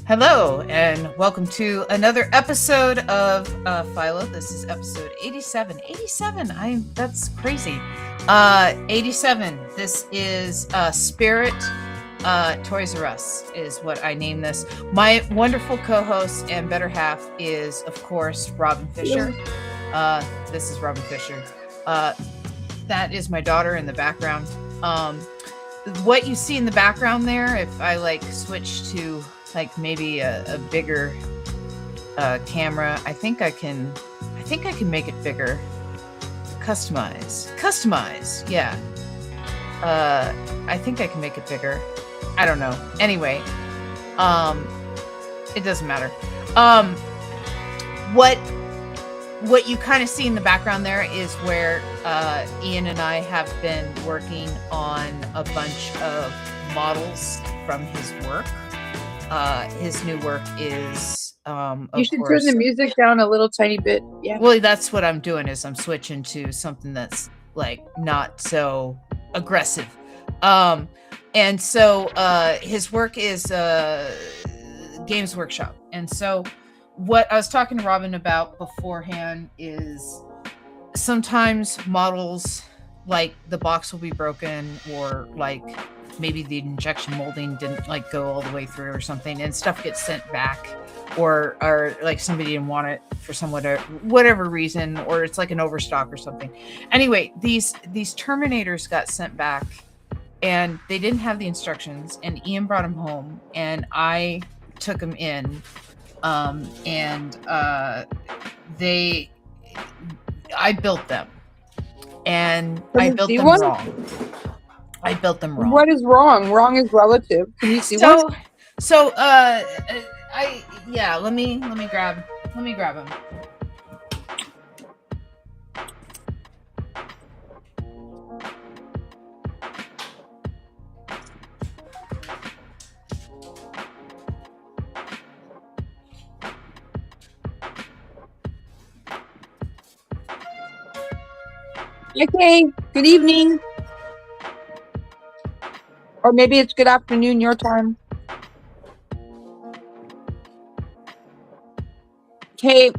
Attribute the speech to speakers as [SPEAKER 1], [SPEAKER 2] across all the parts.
[SPEAKER 1] Hello, and welcome to another episode of Philo. This is episode 87. 87, that's crazy. 87. This is Spirit Toys R Us is what I name this. My wonderful co-host and better half is, of course, Robin Fisher. This is Robin Fisher. That is my daughter in the background. What you see in the background there, if I switch to maybe a bigger camera, I think I can make it bigger. Customize, yeah. I think I can make it bigger. I don't know. Anyway, it doesn't matter. What you kind of see in the background there is where Ian and I have been working on a bunch of models from his work. His new work is
[SPEAKER 2] you should turn the music down a little tiny bit. Yeah.
[SPEAKER 1] Well, that's what I'm doing, is I'm switching to something that's not so aggressive. And so his work is Games Workshop. And so what I was talking to Robin about beforehand is sometimes models, the box will be broken, or maybe the injection molding didn't go all the way through or something, and stuff gets sent back, or somebody didn't want it for some whatever reason, or it's an overstock or something. Anyway, these Terminators got sent back, and they didn't have the instructions, and Ian brought them home, and I took them in, and I built them, and I built them wrong. I built them wrong.
[SPEAKER 2] What is wrong? Wrong is relative. Can you see one?
[SPEAKER 1] Let me grab him.
[SPEAKER 2] Okay, good evening. Or maybe it's good afternoon your time. Okay,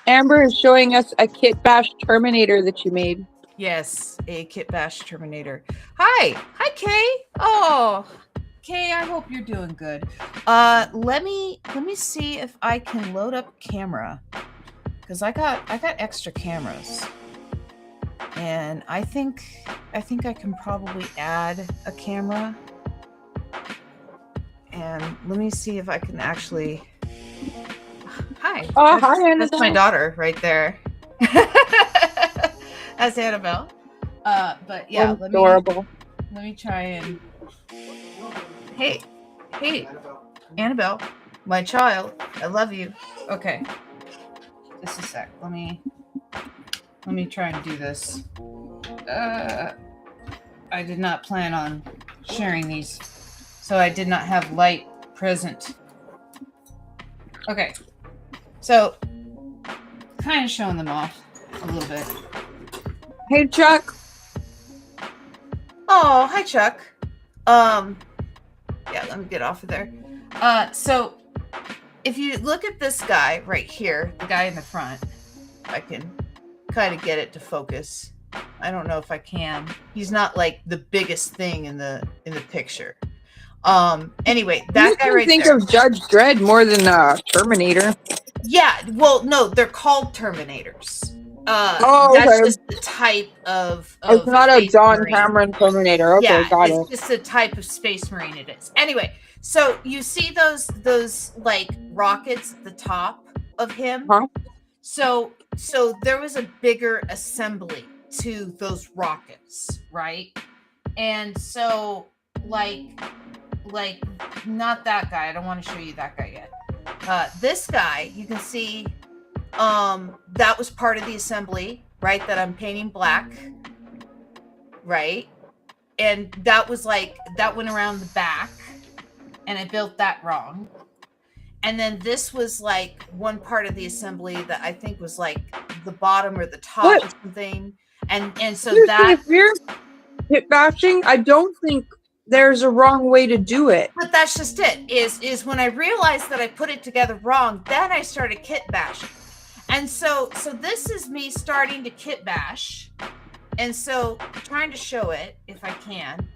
[SPEAKER 2] Amber is showing us a Kit Bash Terminator that you made.
[SPEAKER 1] Yes, a Kit Bash Terminator. Hi, Kay. Oh, Kay, I hope you're doing good. Let me see if I can load up camera, because I got extra cameras. And I think I can probably add a camera. And let me see if I can actually. Hi.
[SPEAKER 2] Oh, hi, Annabelle.
[SPEAKER 1] That's my daughter right there. That's Annabelle. But yeah,
[SPEAKER 2] adorable.
[SPEAKER 1] Let me try and. Hey, Annabelle, my child, I love you. Okay, just a sec. Let me try and do this. I did not plan on sharing these, so I did not have light present. Okay, so kind of showing them off a little bit.
[SPEAKER 2] Hey, Chuck.
[SPEAKER 1] Oh, hi, Chuck. Yeah, let me get off of there. So if you look at this guy right here, the guy in the front, I can kind of get it to focus. I don't know if I can. He's not the biggest thing in the picture. Anyway, that guy right there.
[SPEAKER 2] Think of Judge Dredd more than Terminator.
[SPEAKER 1] Yeah, well, no, they're called Terminators.
[SPEAKER 2] Okay.
[SPEAKER 1] That's just the type of
[SPEAKER 2] it's not a John
[SPEAKER 1] Marine.
[SPEAKER 2] Cameron Terminator. Okay,
[SPEAKER 1] yeah,
[SPEAKER 2] got it.
[SPEAKER 1] It's just a type of Space Marine it is. Anyway, so you see those rockets at the top of him?
[SPEAKER 2] Huh?
[SPEAKER 1] So there was a bigger assembly to those rockets, right? And so not that guy. I don't want to show you that guy yet. This guy, you can see that was part of the assembly, right? That I'm painting black, right? And that was that went around the back, and I built that wrong. And then this was one part of the assembly that I think was the bottom or the top or something. And so
[SPEAKER 2] Seriously,
[SPEAKER 1] that
[SPEAKER 2] if you're hit bashing, I don't think there's a wrong way to do it.
[SPEAKER 1] But that's just it. Is when I realized that I put it together wrong, then I started kit bashing. And so this is me starting to kit bash. And so trying to show it if I can,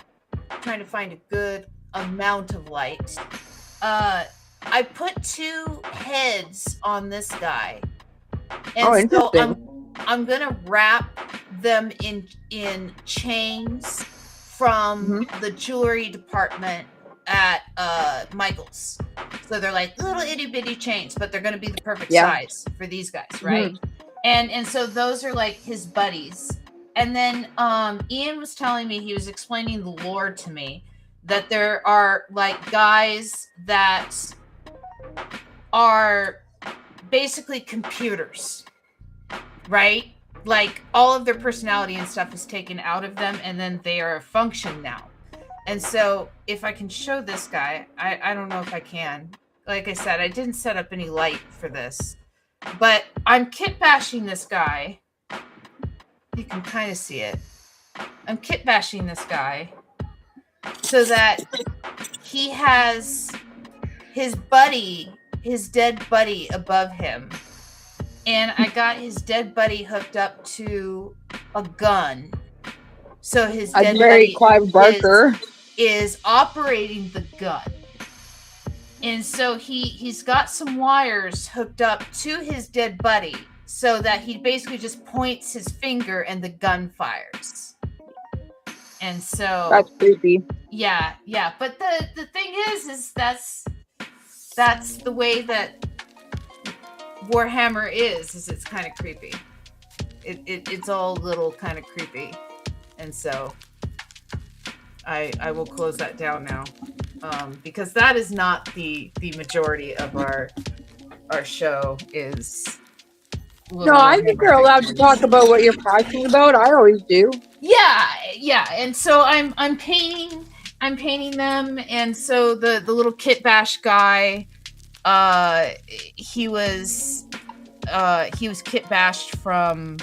[SPEAKER 1] trying to find a good amount of light. I put 2 heads on this guy. And so I'm gonna wrap them in chains from the jewelry department at Michael's. So they're like little itty bitty chains, but they're gonna be the perfect size for these guys, right? And so those are like his buddies. And then Ian was telling me, he was explaining the lore to me, that there are like guys that are basically computers, right? Like all of their personality and stuff is taken out of them, and then they are a function now. And so if I can show this guy, I don't know if I can. Like I said, I didn't set up any light for this, but I'm kit bashing this guy. You can kind of see it. I'm kit bashing this guy so that he has his buddy, his dead buddy above him. And I got his dead buddy hooked up to a gun. So his dead buddy
[SPEAKER 2] Clive Barker
[SPEAKER 1] is operating the gun. And so he's got some wires hooked up to his dead buddy, so that he basically just points his finger and the gun fires. And so
[SPEAKER 2] that's creepy.
[SPEAKER 1] Yeah. But the thing is that's the way that Warhammer is it's kind of creepy. It's all a little kind of creepy. And so I will close that down now. Because that is not the majority of our show is.
[SPEAKER 2] No, I think you're allowed to talk about what you're passionate about. I always do.
[SPEAKER 1] Yeah. And so I'm painting them, and so the little kit bash guy, he was kit bashed from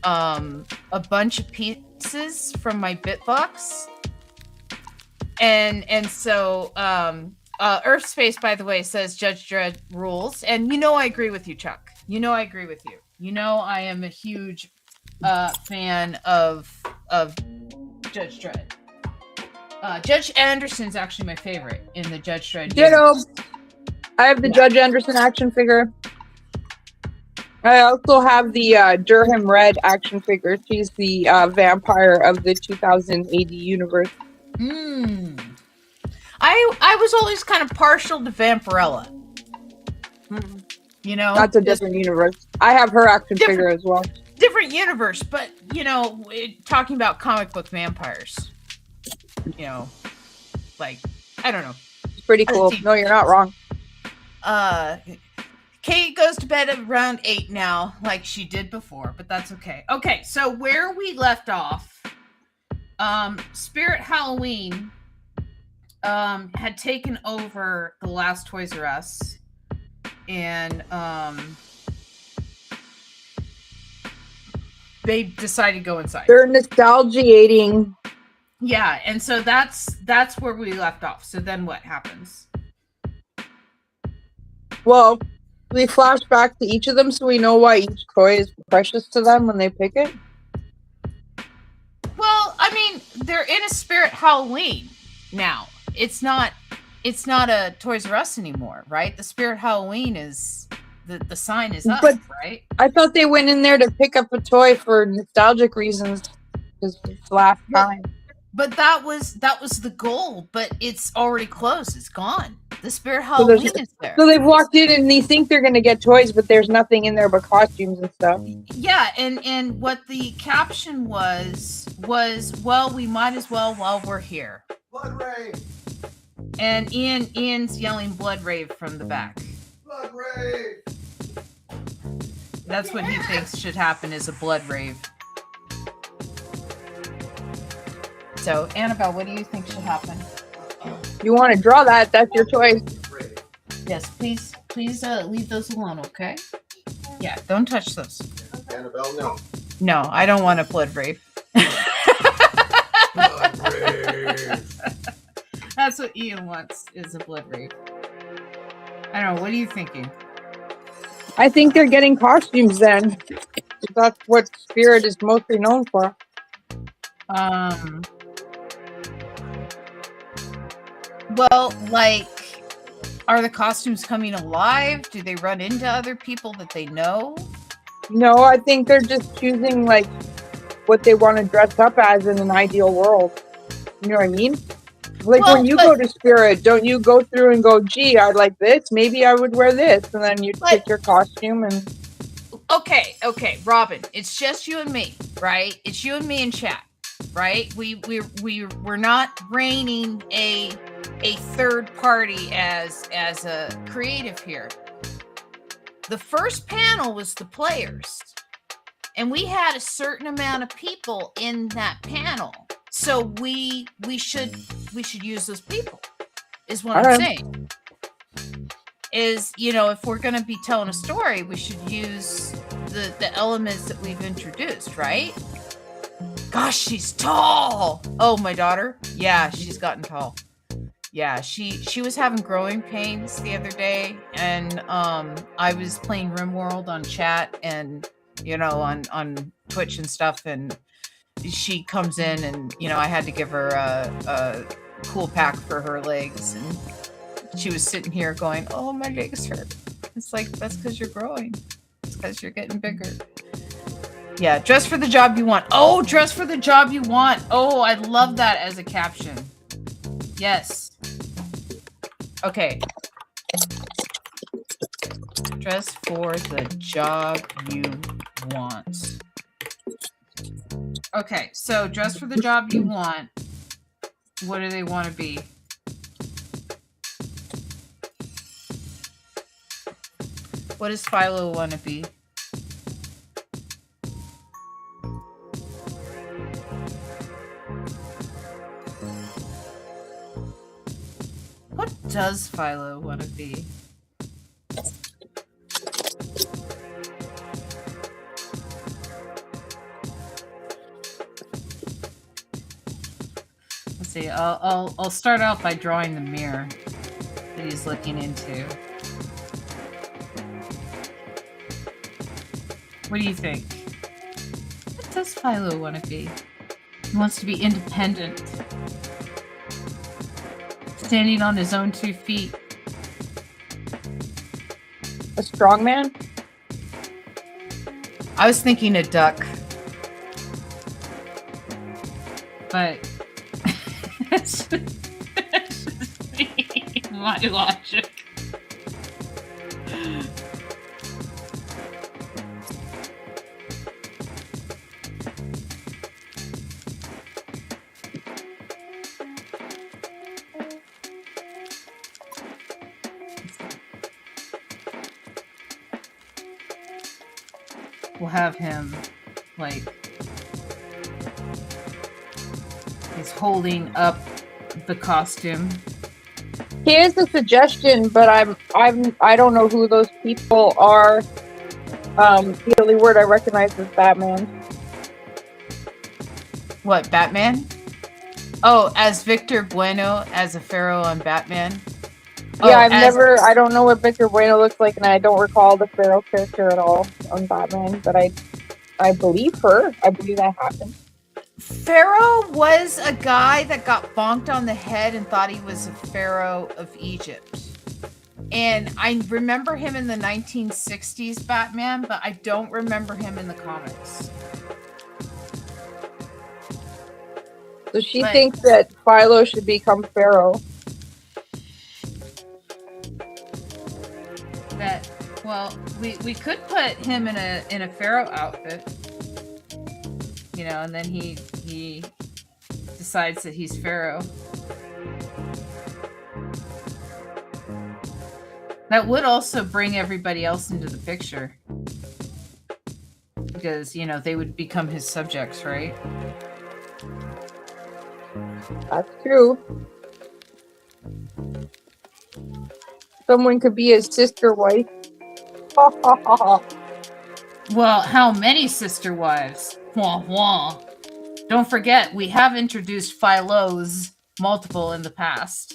[SPEAKER 1] a bunch of pieces from my Bitbox, and so Earth Space, by the way, says Judge Dredd rules, and I agree with you, Chuck. I agree with you. I am a huge fan of Judge Dredd. Judge Anderson's actually my favorite in the Judge Dredd.
[SPEAKER 2] Ditto. I have the Judge Anderson action figure. I also have the Durham Red action figure. She's the vampire of the 2080 universe.
[SPEAKER 1] I was always kind of partial to Vampirella.
[SPEAKER 2] That's a different universe. I have her action figure as well.
[SPEAKER 1] Different universe, but talking about comic book vampires, like I don't know.
[SPEAKER 2] It's pretty cool. No, you're not wrong.
[SPEAKER 1] Kate goes to bed at around 8 now, like she did before, but that's okay. Okay, so where we left off, Spirit Halloween had taken over the last Toys R Us, and they decided to go inside.
[SPEAKER 2] They're nostalgiating.
[SPEAKER 1] Yeah, and so that's where we left off. So then what happens?
[SPEAKER 2] Well, we flash back to each of them so we know why each toy is precious to them when they pick it.
[SPEAKER 1] Well, I mean, they're in a Spirit Halloween now. It's not a Toys R Us anymore, right? The Spirit Halloween is the sign is up, right?
[SPEAKER 2] I thought they went in there to pick up a toy for nostalgic reasons because it's last time.
[SPEAKER 1] But that was the goal, but it's already closed. It's gone. The Spirit Halloween is there.
[SPEAKER 2] So they've walked in and they think they're going to get toys, but there's nothing in there but costumes and stuff.
[SPEAKER 1] Yeah, and what the caption was, well, we might as well while we're here.
[SPEAKER 3] Blood rave!
[SPEAKER 1] And Ian's yelling blood rave from the back.
[SPEAKER 3] Blood rave!
[SPEAKER 1] That's what he thinks should happen, is a blood rave. So, Annabelle, what do you think should happen?
[SPEAKER 2] You want to draw that, that's your choice.
[SPEAKER 1] Yes, please leave those alone, okay? Yeah, don't touch those.
[SPEAKER 3] Annabelle, no.
[SPEAKER 1] No, I don't want a blood rave.
[SPEAKER 3] Blood rave!
[SPEAKER 1] That's what Ian wants, is a blood rape. I don't know. What are you thinking?
[SPEAKER 2] I think they're getting costumes then. That's what Spirit is mostly known for.
[SPEAKER 1] Well, like, are the costumes coming alive? Do they run into other people that they know?
[SPEAKER 2] No, I think they're just choosing like what they want to dress up as in an ideal world. You know what I mean? Like
[SPEAKER 1] Well,
[SPEAKER 2] when you go to Spirit, don't you go through and go, gee, I like this, maybe I would wear this, and then you pick your costume and
[SPEAKER 1] Okay, Robin, it's just you and me, right? It's you and me in chat, right? We're not reigning a third party as a creative here. The first panel was the players, and we had a certain amount of people in that panel, so we should use those people, is what I'm saying. Is, you know, if we're going to be telling a story, we should use the elements that we've introduced, right? Gosh, she's tall. Oh, my daughter. Yeah, she's gotten tall. Yeah, she was having growing pains the other day, and I was playing RimWorld on chat and, you know, on Twitch and stuff, and she comes in and, you know, I had to give her a cool pack for her legs, and she was sitting here going, oh, my legs hurt. It's like, that's because you're growing. It's because you're getting bigger. Yeah, dress for the job you want. Oh, dress for the job you want. Oh, I love that as a caption. Yes. Okay. Dress for the job you want. Okay, so dress for the job you want. What do they want to be? What does Philo want to be? What does Philo want to be? Let's see. I'll start out by drawing the mirror that he's looking into. What do you think? What does Philo want to be? He wants to be independent. Standing on his own 2 feet.
[SPEAKER 2] a strong man.
[SPEAKER 1] I was thinking a duck. But that's just my logic. We'll have him, like, he's holding up the costume.
[SPEAKER 2] Here's a suggestion, but I don't know who those people are. The only word I recognize is Batman.
[SPEAKER 1] What, Batman? Oh, as Victor Bueno, as a pharaoh on Batman?
[SPEAKER 2] Yeah, I don't know what Victor Bueno looks like, and I don't recall the Pharaoh character at all on Batman, but I believe her. I believe that happened.
[SPEAKER 1] Pharaoh was a guy that got bonked on the head and thought he was a pharaoh of Egypt. And I remember him in the 1960s Batman, but I don't remember him in the comics.
[SPEAKER 2] So she thinks that Philo should become Pharaoh.
[SPEAKER 1] That, well, we could put him in a pharaoh outfit, you know, and then he decides that he's pharaoh. That would also bring everybody else into the picture, because, you know, they would become his subjects, right?
[SPEAKER 2] That's true. Someone could be his sister wife.
[SPEAKER 1] Well, how many sister wives? Wah wah. Don't forget, we have introduced Philos multiple in the past.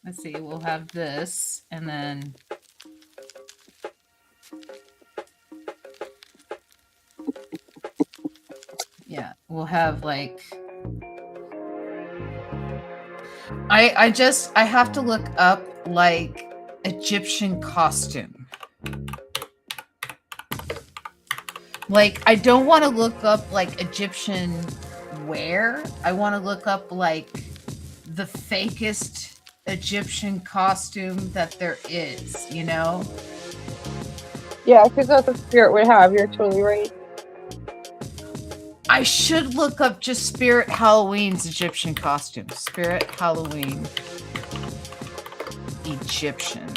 [SPEAKER 1] Let's see, we'll have this, and then yeah, we'll have like I have to look up like Egyptian costume. Like, I don't want to look up like Egyptian wear. I want to look up like the fakest Egyptian costume that there is, you know?
[SPEAKER 2] Yeah, because that's what Spirit would have. You're totally right.
[SPEAKER 1] I should look up just Spirit Halloween's Egyptian costume. Spirit Halloween Egyptian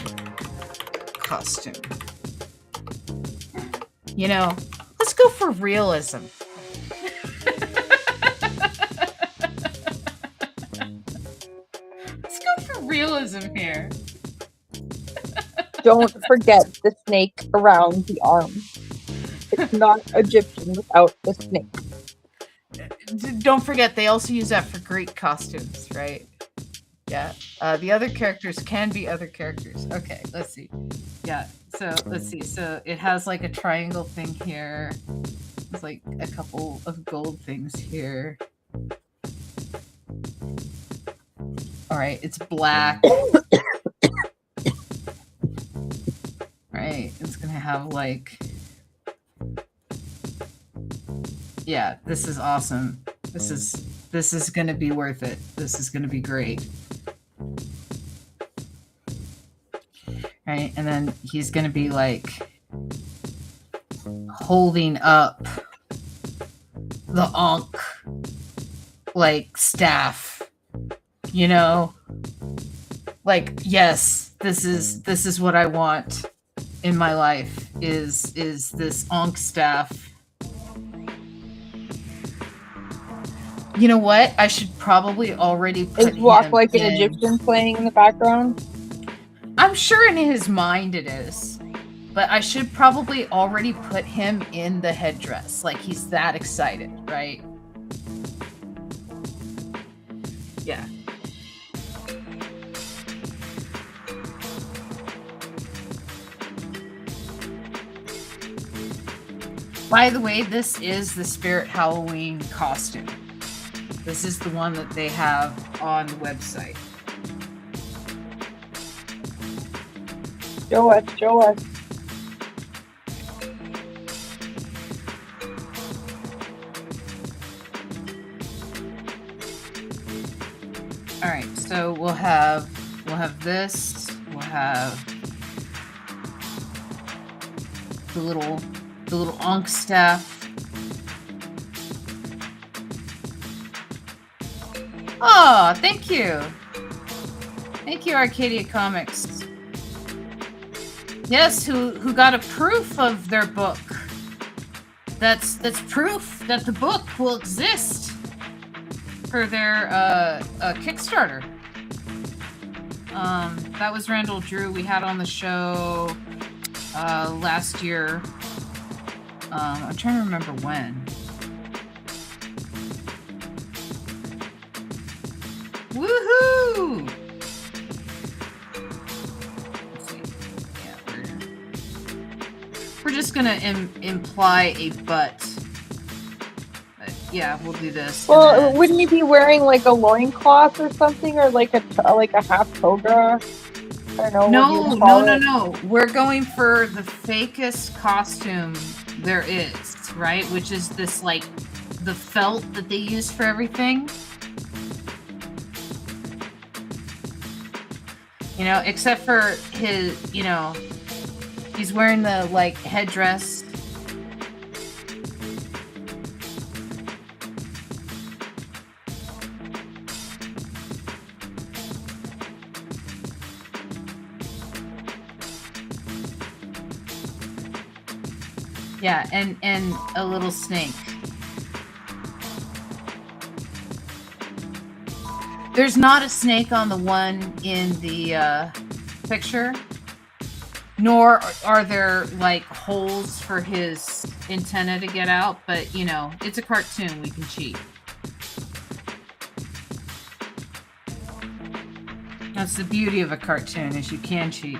[SPEAKER 1] costume. You know, let's go for realism. Let's go for realism here.
[SPEAKER 2] Don't forget the snake around the arm. It's not Egyptian without the snake.
[SPEAKER 1] Don't forget, they also use that for Greek costumes, right? Yeah. The other characters can be other characters. Okay, let's see. Yeah, so let's see. So it has like a triangle thing here. There's like a couple of gold things here. All right, it's black. Right, it's gonna have like... Yeah, this is awesome. This is gonna be worth it. This is gonna be great. Right, and then he's gonna be like holding up the Ankh like staff, you know, like, yes, this is what I want in my life is this Ankh staff. You know what? I should probably already put
[SPEAKER 2] Is Walk
[SPEAKER 1] him
[SPEAKER 2] Like an
[SPEAKER 1] in.
[SPEAKER 2] Egyptian playing in the background?
[SPEAKER 1] I'm sure in his mind it is, but I should probably already put him in the headdress. Like, he's that excited, right? Yeah. By the way, this is the Spirit Halloween costume. This is the one that they have on the website.
[SPEAKER 2] Show us, show us.
[SPEAKER 1] All right, so we'll have this. We'll have the little Ankh staff. Oh, thank you. Thank you, Arcadia Comics. Yes, who got a proof of their book. That's proof that the book will exist for their Kickstarter. That was Randall Drew we had on the show last year. I'm trying to remember when. Woohoo! Let's see. Yeah, we're just gonna imply a but. Yeah, we'll do this.
[SPEAKER 2] Well, wouldn't he be wearing like a loincloth or something, or like a half toga? I don't know.
[SPEAKER 1] No. We're going for the fakest costume there is, right? Which is this like the felt that they use for everything. You know, except for his, you know, he's wearing the like headdress. Yeah, and a little snake. There's not a snake on the one in the picture. nor are there like holes for his antenna to get out, but you know, it's a cartoon, we can cheat. That's the beauty of a cartoon, is you can cheat.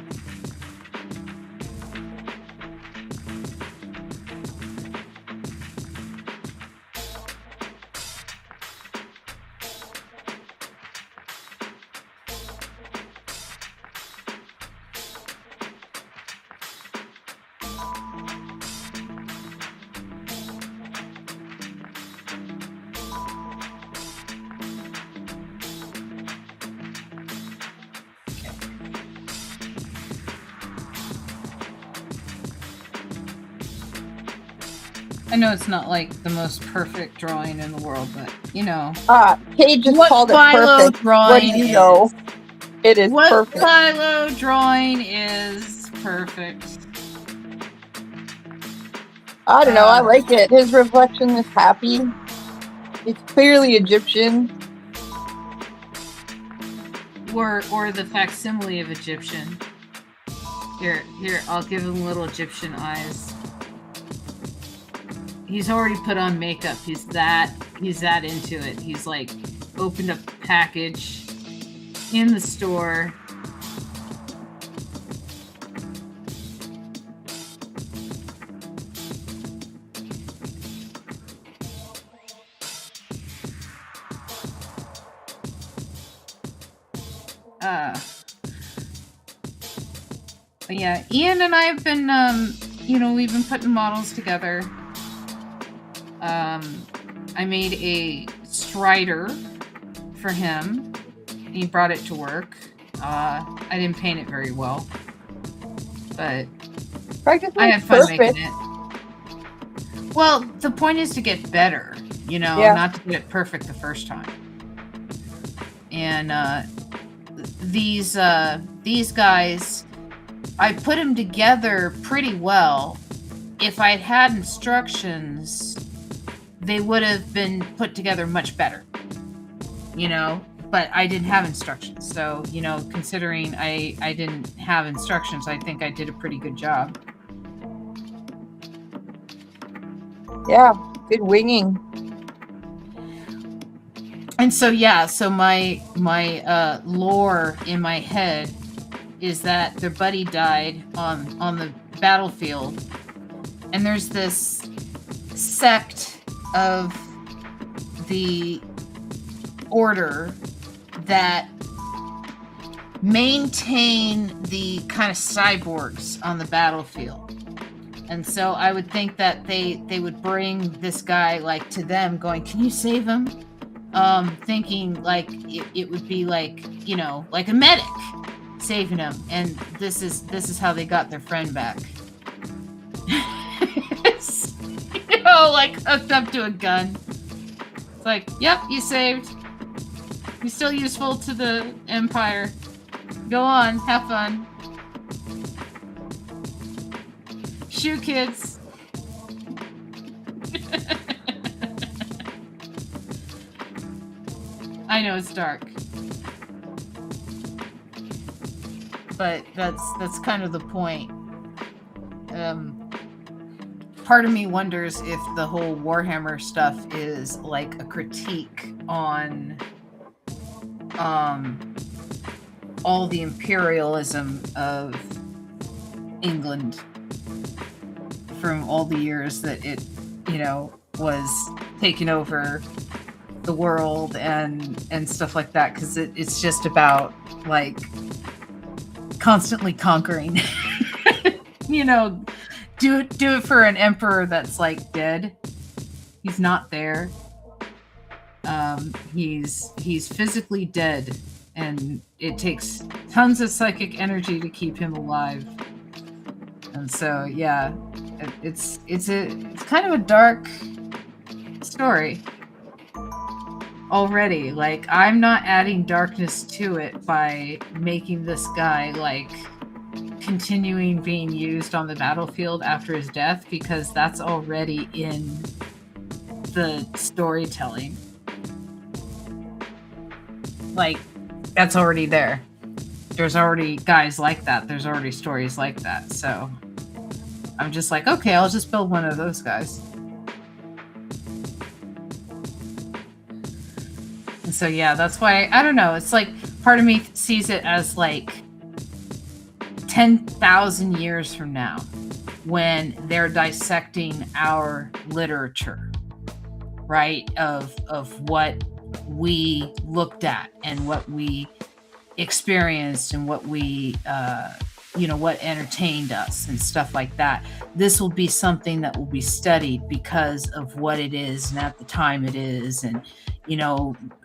[SPEAKER 1] I know it's not like the most perfect drawing in the world, but you know.
[SPEAKER 2] Kate just
[SPEAKER 1] What
[SPEAKER 2] called it
[SPEAKER 1] Philo
[SPEAKER 2] perfect. What do
[SPEAKER 1] drawing
[SPEAKER 2] you know?
[SPEAKER 1] is.
[SPEAKER 2] It is
[SPEAKER 1] What
[SPEAKER 2] perfect.
[SPEAKER 1] Philo drawing is perfect.
[SPEAKER 2] I don't know. I like it. His reflection is happy. It's clearly Egyptian.
[SPEAKER 1] Or the facsimile of Egyptian. Here, I'll give him little Egyptian eyes. He's already put on makeup. He's that into it. He's like opened up a package in the store. But yeah, Ian and I have been, we've been putting models together. I made a Strider for him. He brought it to work. I didn't paint it very well, but I had fun making it. Well, the point is to get better, not to get it perfect the first time. And these guys, I put them together pretty well. If I'd had instructions, they would have been put together much better, but I didn't have instructions. So, considering I didn't have instructions, I think I did a pretty good job.
[SPEAKER 2] Yeah, good winging.
[SPEAKER 1] And so, my lore in my head is that their buddy died on the battlefield. And there's this sect of the order that maintain the kind of cyborgs on the battlefield. And so I would think that they would bring this guy like to them going, can you save him? Thinking like it would be like, like a medic saving him. And this is how they got their friend back. Like hooked up to a gun. It's like, yep, you saved. You're still useful to the Empire. Go on, have fun. Shoot, kids. I know it's dark. But that's kind of the point. Part of me wonders if the whole Warhammer stuff is like a critique on all the imperialism of England from all the years that it, was taking over the world and stuff like that, because it's just about like constantly conquering. Do it for an emperor that's like dead. He's not there. He's physically dead, and it takes tons of psychic energy to keep him alive. And so, yeah, it's kind of a dark story already. Like, I'm not adding darkness to it by making this guy like continuing being used on the battlefield after his death, because that's already in the storytelling. Like, that's already there. there's already guys like that. There's already stories like that. So I'm just like, okay, I'll just build one of those guys. And so, yeah, that's why, I don't know. It's like part of me sees it as like 10,000 years from now when they're dissecting our literature, right? Of what we looked at and what we experienced and what we, what entertained us and stuff like that. This will be something that will be studied because of what it is and at the time it is. And,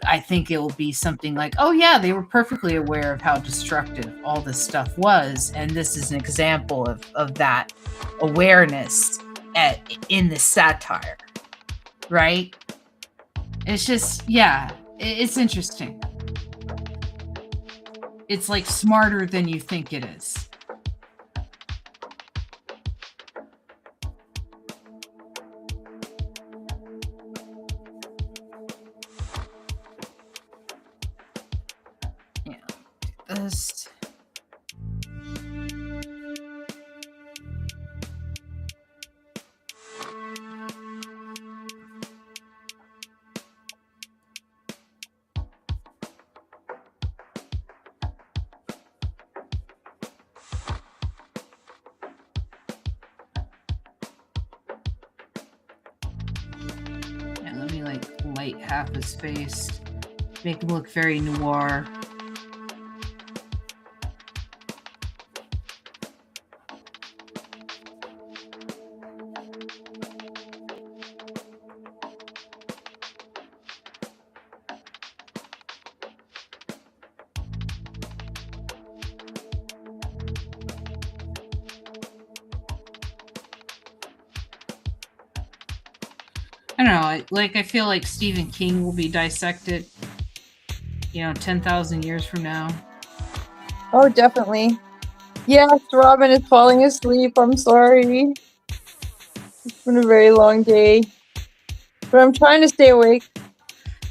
[SPEAKER 1] I think it will be something like, oh yeah, they were perfectly aware of how destructive all this stuff was. And this is an example of that awareness in the satire, right? It's just, yeah, it's interesting. It's like smarter than you think it is. Yeah, this. Let me like light half his face, make him look very noir. I don't know. I feel like Stephen King will be dissected, 10,000 years from now.
[SPEAKER 2] Oh, definitely. Yes, Robin is falling asleep. I'm sorry. It's been a very long day. But I'm trying to stay awake.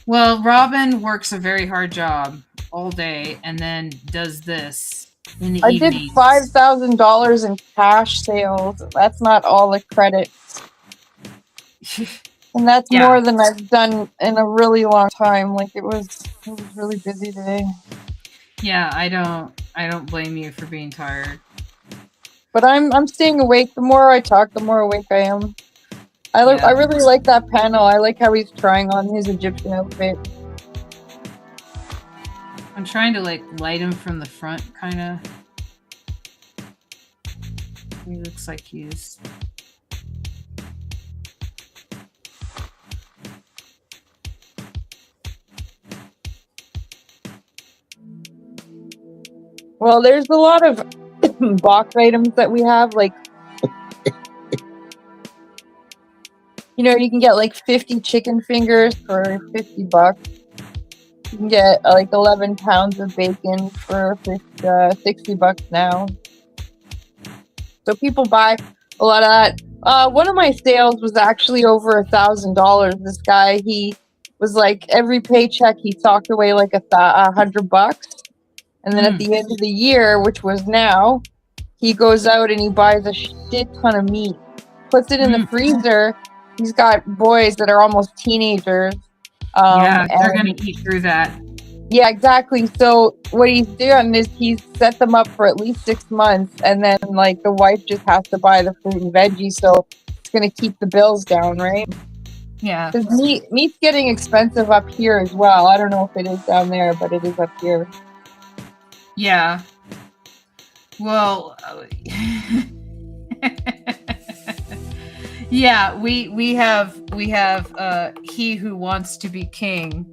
[SPEAKER 1] Well, Robin works a very hard job all day and then does this in the evenings.
[SPEAKER 2] Did $5,000 in cash sales. That's not all the credits. And that's more than I've done in a really long time. Like it was really busy today.
[SPEAKER 1] Yeah, I don't blame you for being tired.
[SPEAKER 2] But I'm staying awake. The more I talk, the more awake I am. I really like that panel. I like how he's trying on his Egyptian outfit.
[SPEAKER 1] I'm trying to light him from the front, kind of. He looks like he's.
[SPEAKER 2] Well, there's a lot of box items that we have, like, you can get like 50 chicken fingers for $50. You can get like 11 pounds of bacon for $60 now. So people buy a lot of that. One of my sales was actually over $1,000. This guy, he was like, every paycheck he socked away like $100. And then at the end of the year, which was now, he goes out and he buys a shit ton of meat, puts it in the freezer. He's got boys that are almost teenagers.
[SPEAKER 1] They're going to eat through that.
[SPEAKER 2] Yeah, exactly. So what he's doing is he's set them up for at least 6 months, and then like the wife just has to buy the fruit and veggies, so it's going to keep the bills down, right?
[SPEAKER 1] Yeah.
[SPEAKER 2] Because meat's getting expensive up here as well. I don't know if it is down there, but it is up here.
[SPEAKER 1] Yeah. Well, yeah, we have he who wants to be king,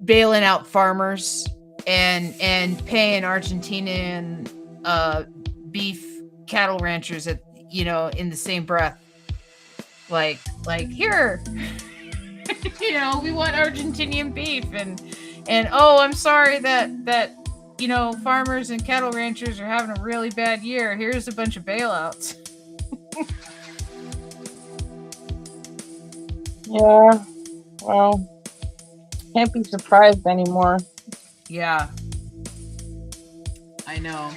[SPEAKER 1] bailing out farmers and paying Argentinian beef cattle ranchers in the same breath, like here, we want Argentinian beef and oh, I'm sorry that farmers and cattle ranchers are having a really bad year. Here's a bunch of bailouts.
[SPEAKER 2] Yeah, well, can't be surprised anymore.
[SPEAKER 1] Yeah. I know.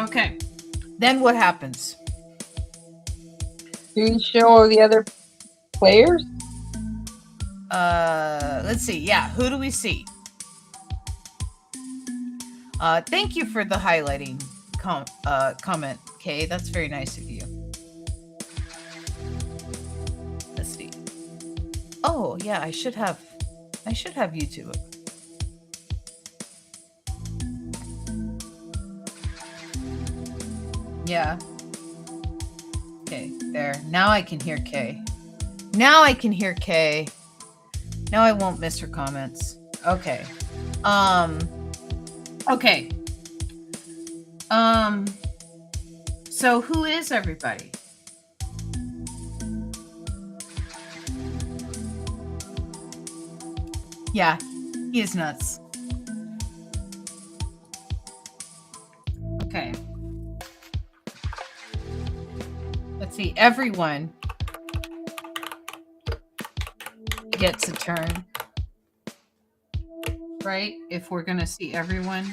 [SPEAKER 1] Okay. Then what happens?
[SPEAKER 2] Do you show the other players?
[SPEAKER 1] Let's see. Yeah, who do we see? Thank you for the highlighting comment, Kay. That's very nice of you. Let's see. Oh, yeah, I should have YouTube. Yeah. Okay, there. Now I can hear Kay. Now I can hear Kay. Now I won't miss her comments. Okay. Okay. So who is everybody? Yeah, he is nuts. Okay. Let's see. Everyone gets a turn, right? If we're going to see everyone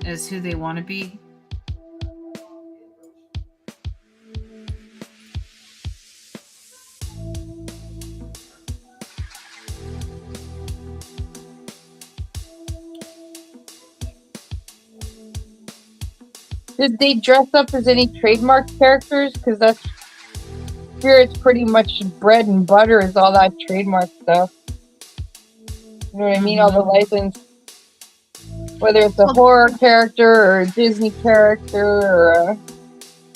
[SPEAKER 1] as who they want to be.
[SPEAKER 2] Did they dress up as any trademark characters? Because that's here. It's pretty much bread and butter is all that trademark stuff. You know what I mean? All the license, whether it's a horror character or a Disney character or a...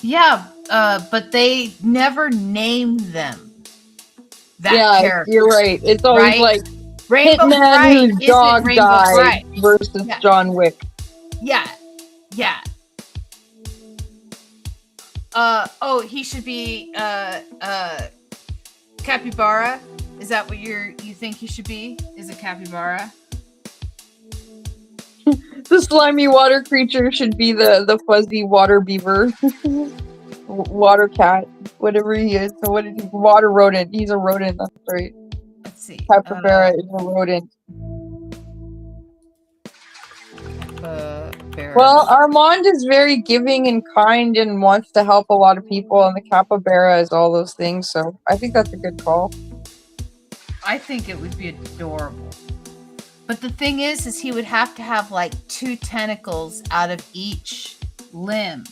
[SPEAKER 1] Yeah, but they never name them.
[SPEAKER 2] That character. You're right. It's always
[SPEAKER 1] right?
[SPEAKER 2] like
[SPEAKER 1] Rainbow
[SPEAKER 2] Hitman
[SPEAKER 1] Bright,
[SPEAKER 2] whose dog
[SPEAKER 1] Rainbow
[SPEAKER 2] died
[SPEAKER 1] Bright?
[SPEAKER 2] versus
[SPEAKER 1] Yeah.
[SPEAKER 2] John Wick.
[SPEAKER 1] Yeah. Oh, he should be capybara. Is that what you think he should be? Is a capybara?
[SPEAKER 2] The slimy water creature should be the fuzzy water beaver. Water cat, whatever he is. So what is he? Water rodent. He's a rodent, that's right.
[SPEAKER 1] Let's see.
[SPEAKER 2] Capybara is a rodent. Well, Armand is very giving and kind and wants to help a lot of people, and the capybara is all those things, so I think that's a good call.
[SPEAKER 1] I think it would be adorable. But the thing is he would have to have like 2 tentacles out of each limb.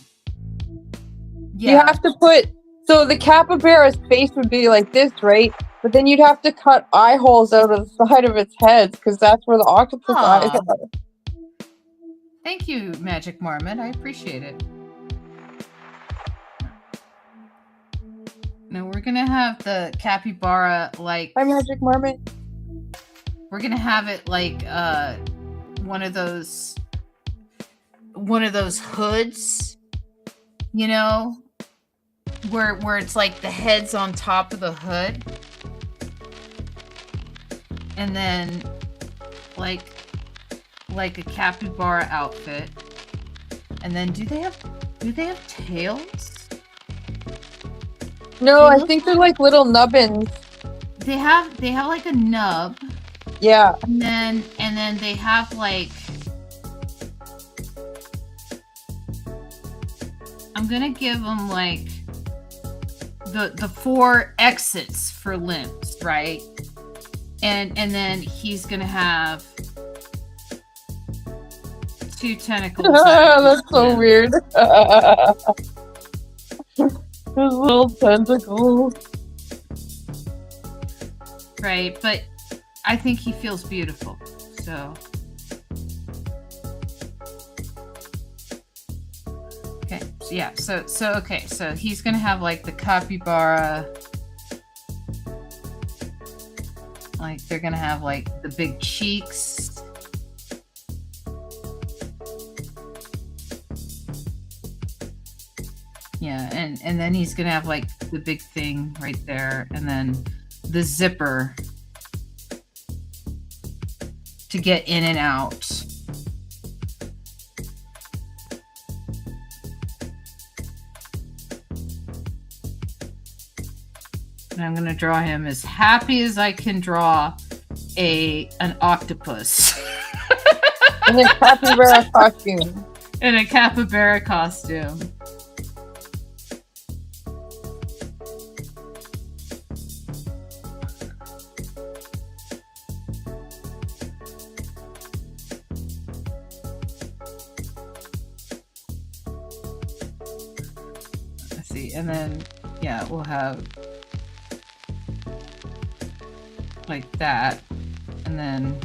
[SPEAKER 1] Yeah.
[SPEAKER 2] You have to put... So the capybara's face would be like this, right? But then you'd have to cut eye holes out of the side of its head, because that's where the octopus eyes are.
[SPEAKER 1] Thank you, Magic Marmot. I appreciate it. Now we're gonna have the capybara like...
[SPEAKER 2] Hi, Magic Marmot.
[SPEAKER 1] We're gonna have it like one of those hoods, you know, where it's like the head's on top of the hood, and then like a capybara outfit. And then do they have tails?
[SPEAKER 2] No, I think they're like little nubbins.
[SPEAKER 1] They have like a nub.
[SPEAKER 2] Yeah.
[SPEAKER 1] And then they have like, I'm gonna give them like the 4 exits for limbs, right? And then he's gonna have 2 tentacles.
[SPEAKER 2] That's so weird. Those little tentacles.
[SPEAKER 1] Right, but I think he feels beautiful, so. Okay, so yeah, so he's gonna have like the capybara, like they're gonna have like the big cheeks. Yeah, and then he's gonna have like the big thing right there, and then the zipper to get in and out. And I'm gonna draw him as happy as I can draw an octopus
[SPEAKER 2] In a capybara costume.
[SPEAKER 1] in a capybara costume. Let's see, and then yeah, we'll have like that, and then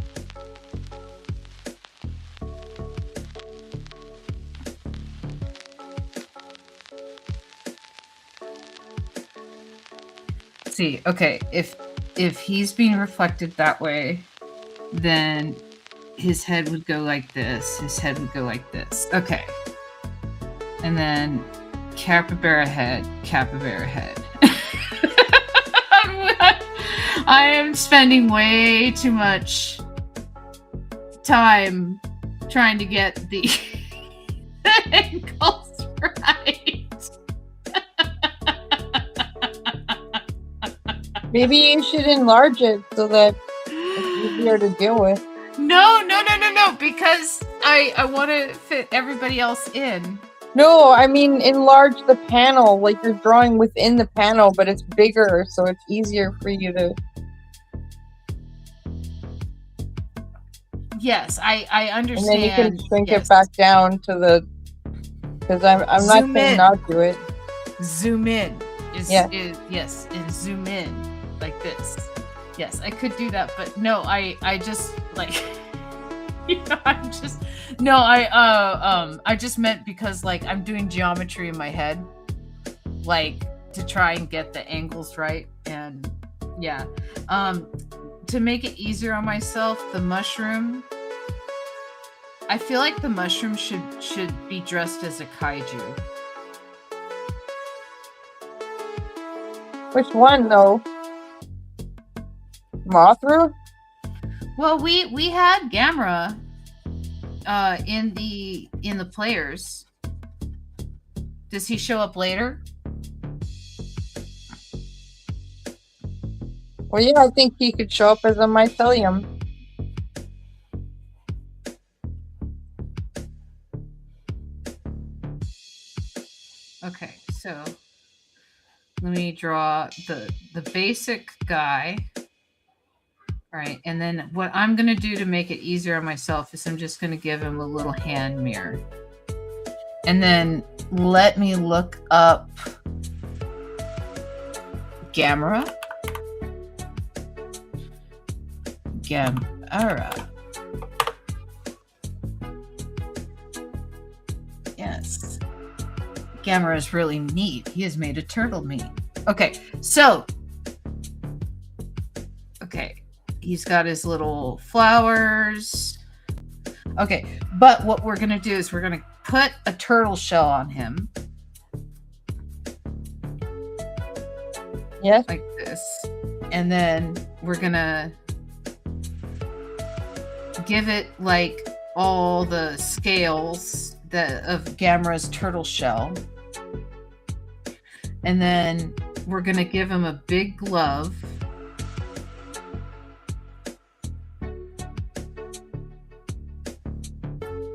[SPEAKER 1] see, okay, if he's being reflected that way, then his head would go like this, his head would go like this. Okay. And then capybara head, capybara head. I am spending way too much time trying to get the angles right.
[SPEAKER 2] Maybe you should enlarge it so that it's easier to deal with.
[SPEAKER 1] No, because I want to fit everybody else in.
[SPEAKER 2] No, I mean enlarge the panel, like you're drawing within the panel, but it's bigger, so it's easier for you to...
[SPEAKER 1] Yes, I understand.
[SPEAKER 2] And then you can shrink
[SPEAKER 1] yes.
[SPEAKER 2] it back down to the... Because I'm not
[SPEAKER 1] Zoom
[SPEAKER 2] saying
[SPEAKER 1] in.
[SPEAKER 2] not do it.
[SPEAKER 1] Zoom in.
[SPEAKER 2] Yeah.
[SPEAKER 1] Yes, and zoom in like this. Yes, I could do that, but no, I just like I just meant because like I'm doing geometry in my head, like to try and get the angles right, and yeah. To make it easier on myself, the mushroom. I feel like the mushroom should be dressed as a kaiju.
[SPEAKER 2] Which one, though? Mothra?
[SPEAKER 1] Well, we had Gamera in the players. Does he show up later?
[SPEAKER 2] Well, yeah, I think he could show up as a mycelium.
[SPEAKER 1] Okay, so let me draw the basic guy. All right, and then what I'm gonna do to make it easier on myself is I'm just gonna give him a little hand mirror. And then let me look up Gamera. Gamera. Yes. Gamera is really neat. He has made a turtle meat. Okay, so. Okay, he's got his little flowers. Okay, but what we're gonna do is we're gonna put a turtle shell on him.
[SPEAKER 2] Yes.
[SPEAKER 1] Like this. And then we're gonna give it like all the scales of Gamera's turtle shell. And then we're gonna give him a big glove.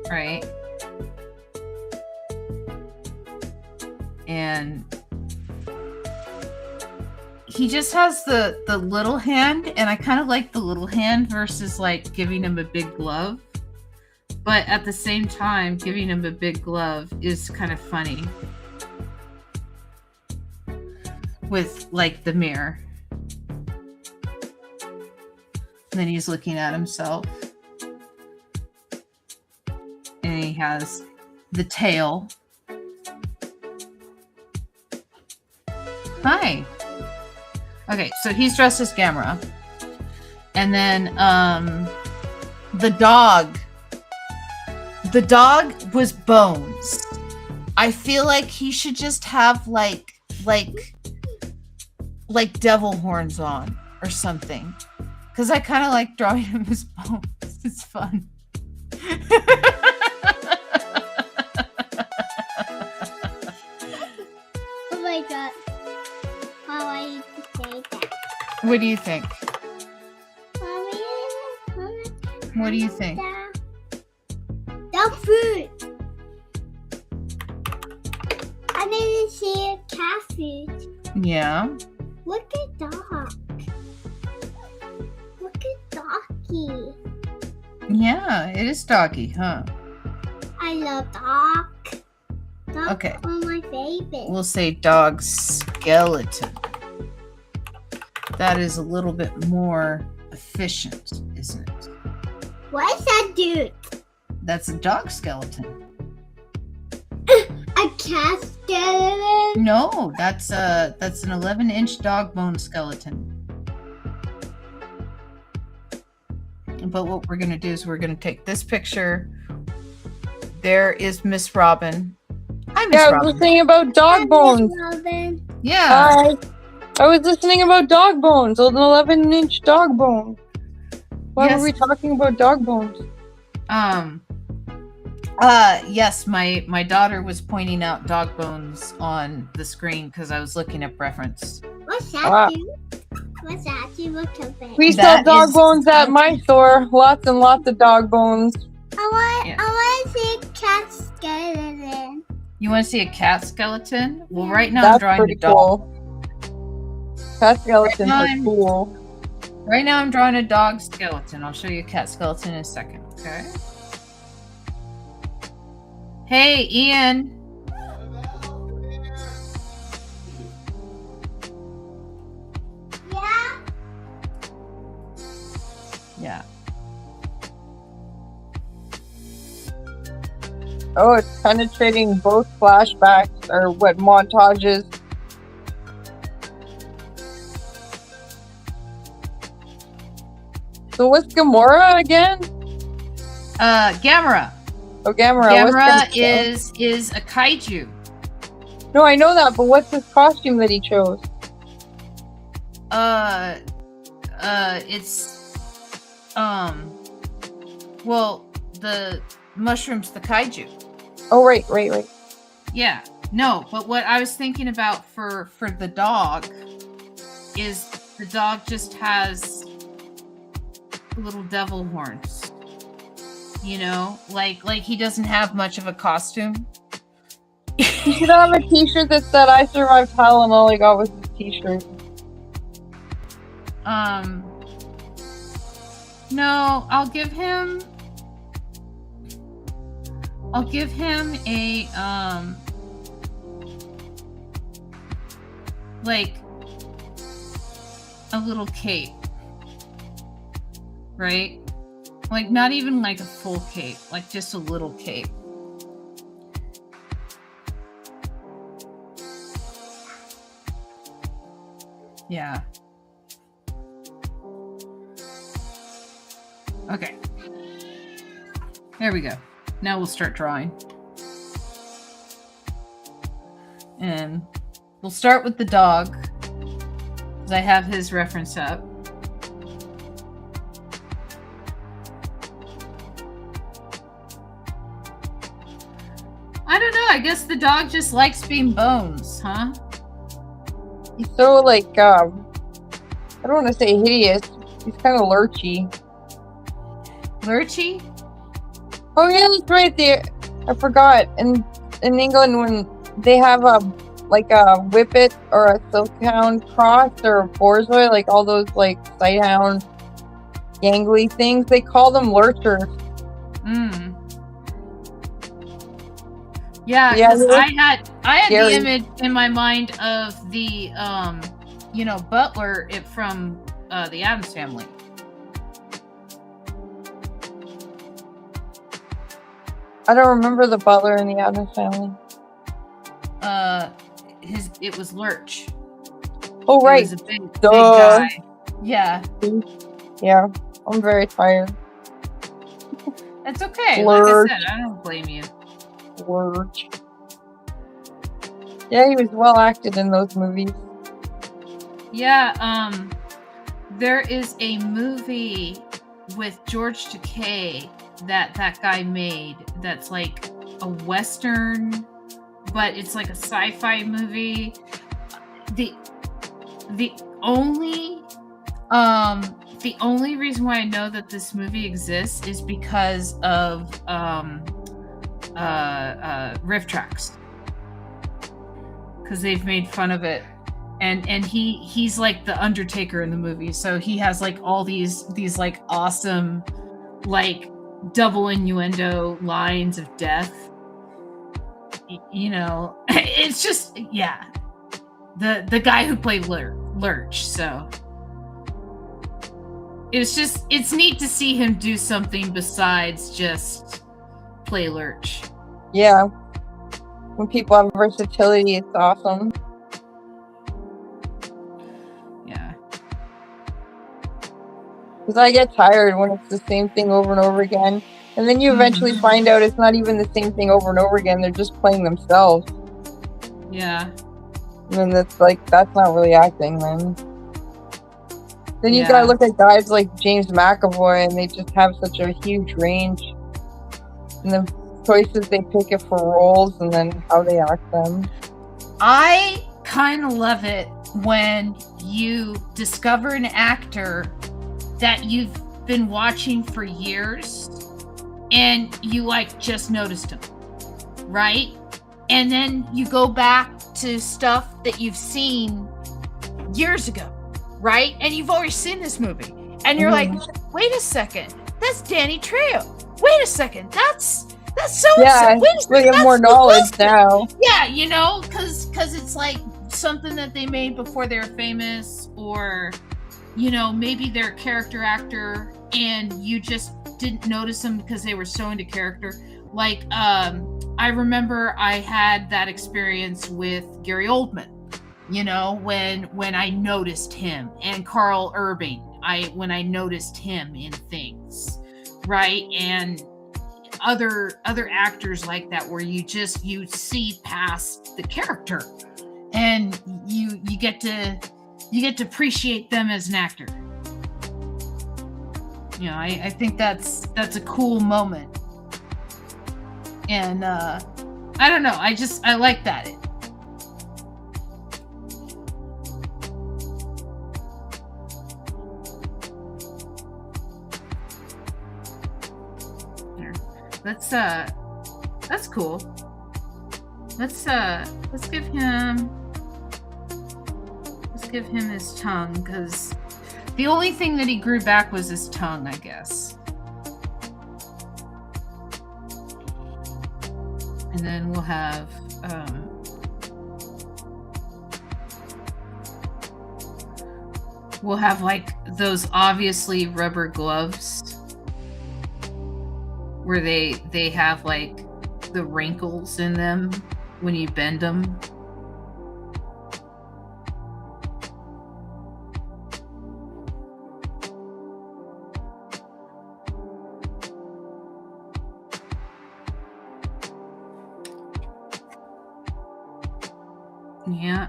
[SPEAKER 1] Right? And he just has the little hand, and I kind of like the little hand versus like giving him a big glove. But at the same time, giving him a big glove is kind of funny. With like the mirror. And then he's looking at himself. And he has the tail. Hi. Okay, so he's dressed as Gamera. And then the dog. The dog was Bones. I feel like he should just have like devil horns on or something. Because I kind of like drawing him as Bones. It's fun.
[SPEAKER 4] Oh my god. How I say that?
[SPEAKER 1] What do you think?
[SPEAKER 4] Mommy,
[SPEAKER 1] What do you think?
[SPEAKER 4] Dog food. I didn't see a cat food.
[SPEAKER 1] Yeah.
[SPEAKER 4] Look at dog. Look at doggy.
[SPEAKER 1] Yeah, it is doggy, huh?
[SPEAKER 4] I love dog. Dog
[SPEAKER 1] Okay.
[SPEAKER 4] are my favorite.
[SPEAKER 1] We'll say dog skeleton. That is a little bit more efficient, isn't it?
[SPEAKER 4] What is that dude?
[SPEAKER 1] That's a dog skeleton.
[SPEAKER 4] A cat skeleton?
[SPEAKER 1] No, that's an 11-inch dog bone skeleton. But what we're going to do is we're going to take this picture. There is Miss Robin. Hi, Miss
[SPEAKER 2] Yeah, I was
[SPEAKER 1] Robin.
[SPEAKER 2] listening about dog bones.
[SPEAKER 4] Robin.
[SPEAKER 1] Yeah.
[SPEAKER 2] Hi. I was listening about dog bones, an 11-inch dog bone. Why
[SPEAKER 1] Yes.
[SPEAKER 2] were we talking about dog bones?
[SPEAKER 1] Yes, my daughter was pointing out dog bones on the screen because I was looking up reference.
[SPEAKER 4] What's that
[SPEAKER 2] Wow.
[SPEAKER 4] dude? What's that dude? Look at it.
[SPEAKER 2] We
[SPEAKER 1] That
[SPEAKER 2] sell dog
[SPEAKER 1] is-
[SPEAKER 2] bones at my store. Lots and lots of dog bones.
[SPEAKER 1] Yeah.
[SPEAKER 4] I want to see a cat skeleton.
[SPEAKER 1] You want to see a cat skeleton? Well,
[SPEAKER 4] Yeah.
[SPEAKER 1] right now I'm
[SPEAKER 2] That's
[SPEAKER 1] drawing
[SPEAKER 2] pretty
[SPEAKER 1] a dog.
[SPEAKER 2] cool. Cat skeletons are
[SPEAKER 1] Right.
[SPEAKER 2] cool.
[SPEAKER 1] Right now I'm drawing a dog skeleton. I'll show you a cat skeleton in a second. Okay. Hey, Ian.
[SPEAKER 4] Yeah?
[SPEAKER 1] Yeah.
[SPEAKER 2] Oh, it's penetrating both flashbacks or what montages. So what's Gamora again?
[SPEAKER 1] Gamera.
[SPEAKER 2] Oh, Gamera. What's
[SPEAKER 1] Gamera
[SPEAKER 2] Gamera?
[SPEAKER 1] is a kaiju.
[SPEAKER 2] No, I know that, but what's his costume that he chose?
[SPEAKER 1] It's well, the mushrooms, the kaiju.
[SPEAKER 2] Oh, right.
[SPEAKER 1] Yeah. No, but what I was thinking about for the dog is the dog just has little devil horns. You know, like he doesn't have much of a costume.
[SPEAKER 2] You should have a t-shirt that said, I survived hell and all I got was this t-shirt.
[SPEAKER 1] No, I'll give him a like a little cape. Right? Like not even like a full cape, like just a little cape. Yeah. Okay. There we go. Now we'll start drawing. And we'll start with the dog, because I have his reference up. I don't know. I guess the dog just likes being bones, huh?
[SPEAKER 2] He's so, like, I don't want to say hideous. He's kind of lurchy.
[SPEAKER 1] Lurchy?
[SPEAKER 2] Oh, yeah, that's right there. I forgot. In England, when they have a whippet or a silkhound cross or a borzoi, like all those, like, sighthound gangly things, they call them lurchers.
[SPEAKER 1] Mm. Yeah,
[SPEAKER 2] Yeah,
[SPEAKER 1] because
[SPEAKER 2] they
[SPEAKER 1] I had
[SPEAKER 2] scary.
[SPEAKER 1] the image in my mind of the butler from the Addams Family.
[SPEAKER 2] I don't remember the butler in the Addams Family.
[SPEAKER 1] It was Lurch.
[SPEAKER 2] Oh, right.
[SPEAKER 1] He was a big
[SPEAKER 2] Duh.
[SPEAKER 1] guy. Yeah,
[SPEAKER 2] Yeah, I'm very tired.
[SPEAKER 1] it's okay.
[SPEAKER 2] Lurch.
[SPEAKER 1] Like I said, I don't blame you.
[SPEAKER 2] Lurch. Yeah, he was well acted in those movies.
[SPEAKER 1] Yeah, there is a movie with George Takei that guy made that's like a Western, but it's like a sci-fi movie. The only the only reason why I know that this movie exists is because of riff tracks, because they've made fun of it, and he's like the Undertaker in the movie, so he has like all these like awesome like double innuendo lines of death. You know, it's just, yeah, the guy who played Lurch, so it's neat to see him do something besides just play Lurch.
[SPEAKER 2] Yeah. When people have versatility, it's awesome.
[SPEAKER 1] Yeah.
[SPEAKER 2] Because I get tired when it's the same thing over and over again. And then you eventually find out it's not even the same thing over and over again. They're just playing themselves.
[SPEAKER 1] Yeah.
[SPEAKER 2] And that's not really acting then. Then you gotta look at guys like James McAvoy, and they just have such a huge range. And the choices they pick it for roles, and then how they act them.
[SPEAKER 1] I kind of love it when you discover an actor that you've been watching for years, and you like just noticed him, right? And then you go back to stuff that you've seen years ago, right? And you've already seen this movie, and you're like, wait a second, that's Danny Trejo. Wait a second, that's so
[SPEAKER 2] yeah. We have more knowledge now.
[SPEAKER 1] Yeah, you know, because it's like something that they made before they were famous, or you know, maybe they're a character actor and you just didn't notice them because they were so into character. Like, I remember I had that experience with Gary Oldman, you know, when I noticed him, and Carl Urban, when I noticed him in things, right? And other actors like that, where you see past the character, and you get to appreciate them as an actor. You know, I think that's a cool moment. And I don't know, I like that. That's cool. Let's give him his tongue, because the only thing that he grew back was his tongue, I guess. And then we'll have like those obviously rubber gloves where they have like the wrinkles in them when you bend them. Yeah.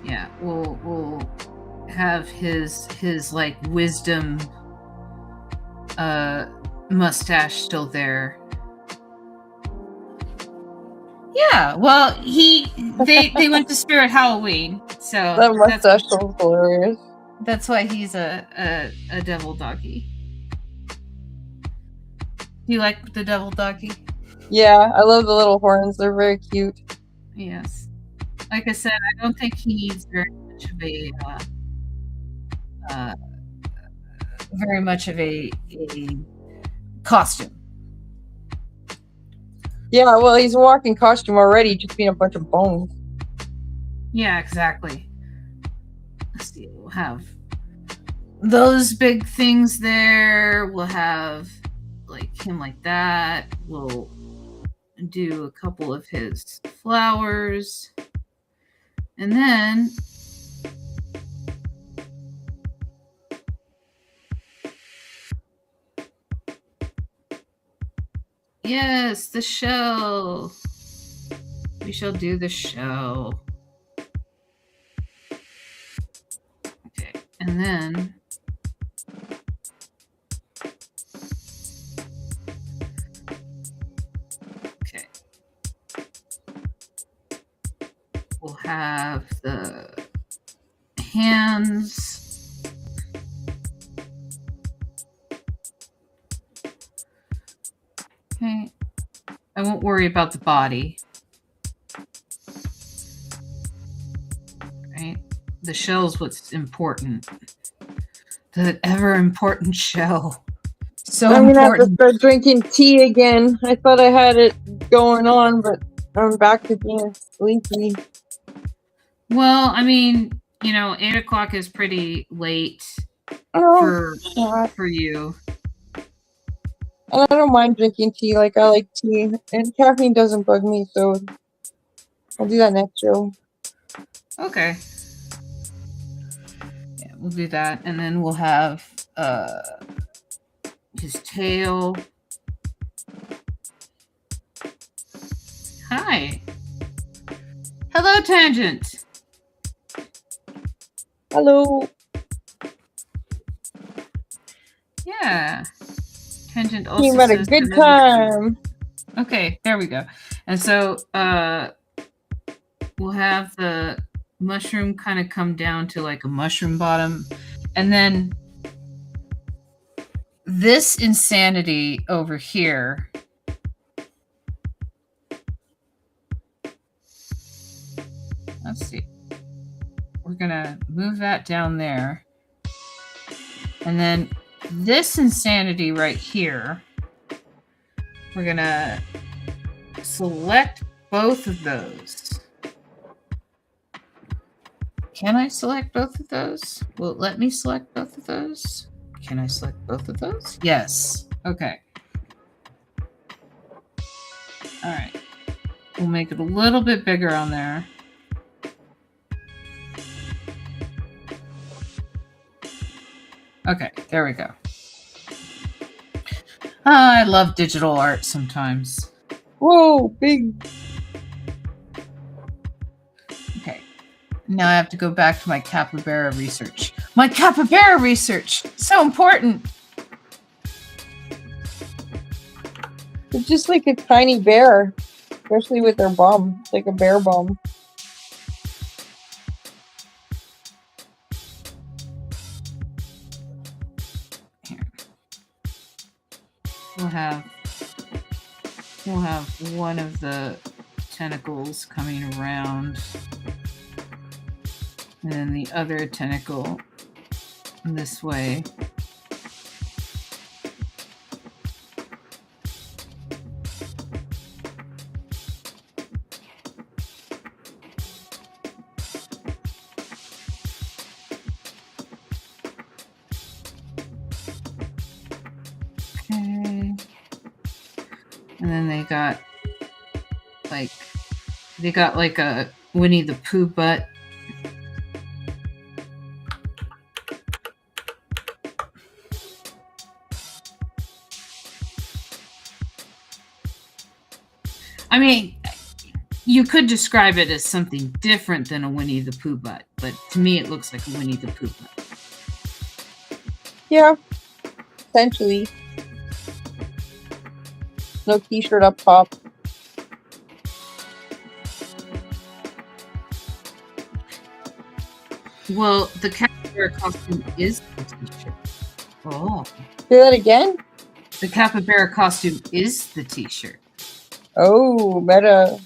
[SPEAKER 1] Yeah, we'll have his like wisdom mustache still there. Yeah, well, they went to Spirit Halloween, so
[SPEAKER 2] that mustache was hilarious.
[SPEAKER 1] That's why he's a devil doggy. Do you like the devil doggy?
[SPEAKER 2] Yeah, I love the little horns. They're very cute.
[SPEAKER 1] Yes. Like I said, I don't think he needs very much of a costume.
[SPEAKER 2] Yeah, well, he's a walking costume already, just being a bunch of bones.
[SPEAKER 1] Yeah, exactly. Let's see, we'll have those big things there. We'll have like him like that. We'll do a couple of his flowers. And then yes, the show. We shall do the show. Okay, and then we'll have the hands. Okay. I won't worry about the body. Right? The shell's what's important. The ever important shell. So
[SPEAKER 2] I'm gonna have to
[SPEAKER 1] important.
[SPEAKER 2] start drinking tea again. I thought I had it going on, but I'm back to being sleepy.
[SPEAKER 1] Well, I mean, 8 o'clock is pretty late
[SPEAKER 2] Oh, God.
[SPEAKER 1] for you.
[SPEAKER 2] And I don't mind drinking tea. Like, I like tea. And caffeine doesn't bug me, so I'll do that next show.
[SPEAKER 1] Okay. Yeah, we'll do that. And then we'll have his tail. Hi. Hello, Tangent.
[SPEAKER 2] Hello.
[SPEAKER 1] Yeah. Tangent also
[SPEAKER 2] Came at a
[SPEAKER 1] says
[SPEAKER 2] good
[SPEAKER 1] hello.
[SPEAKER 2] time.
[SPEAKER 1] Okay, there we go. And so we'll have the mushroom kind of come down to like a mushroom bottom. And then this insanity over here. Let's see. We're going to move that down there. And then this insanity right here, we're going to select both of those. Can I select both of those? Will it let me select both of those? Can I select both of those? Yes. Okay. All right. We'll make it a little bit bigger on there. Okay, there we go. I love digital art sometimes.
[SPEAKER 2] Whoa, big.
[SPEAKER 1] Okay. Now I have to go back to my capybara research. My capybara research! So important!
[SPEAKER 2] It's just like a tiny bear. Especially with their bum. It's like a bear bum.
[SPEAKER 1] Here. We'll have one of the tentacles coming around. And then the other tentacle this way. Okay. And then they got like a Winnie the Pooh butt. I mean, you could describe it as something different than a Winnie the Pooh butt, but to me it looks like a Winnie the Pooh butt.
[SPEAKER 2] Yeah. Essentially. No t-shirt up top.
[SPEAKER 1] Well, the capybara costume is the t-shirt. Oh.
[SPEAKER 2] Say that again?
[SPEAKER 1] The capybara costume is the t-shirt.
[SPEAKER 2] Oh, meta.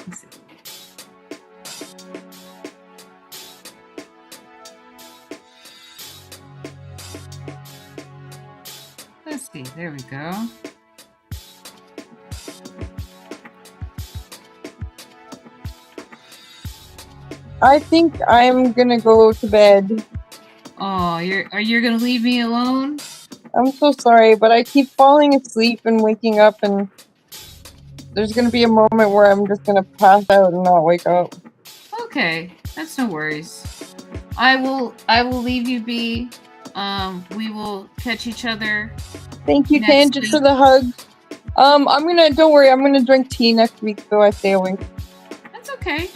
[SPEAKER 1] Let's see. Let's see, there we go.
[SPEAKER 2] I think I'm gonna go to bed.
[SPEAKER 1] Oh, are you gonna leave me alone?
[SPEAKER 2] I'm so sorry, but I keep falling asleep and waking up, and there's gonna be a moment where I'm just gonna pass out and not wake up.
[SPEAKER 1] Okay, that's no worries. I will leave you be. We will catch each other.
[SPEAKER 2] Thank you,
[SPEAKER 1] Next
[SPEAKER 2] Tangent,
[SPEAKER 1] week.
[SPEAKER 2] for the hugs. Don't worry, I'm gonna drink tea next week, so I stay awake.
[SPEAKER 1] That's okay.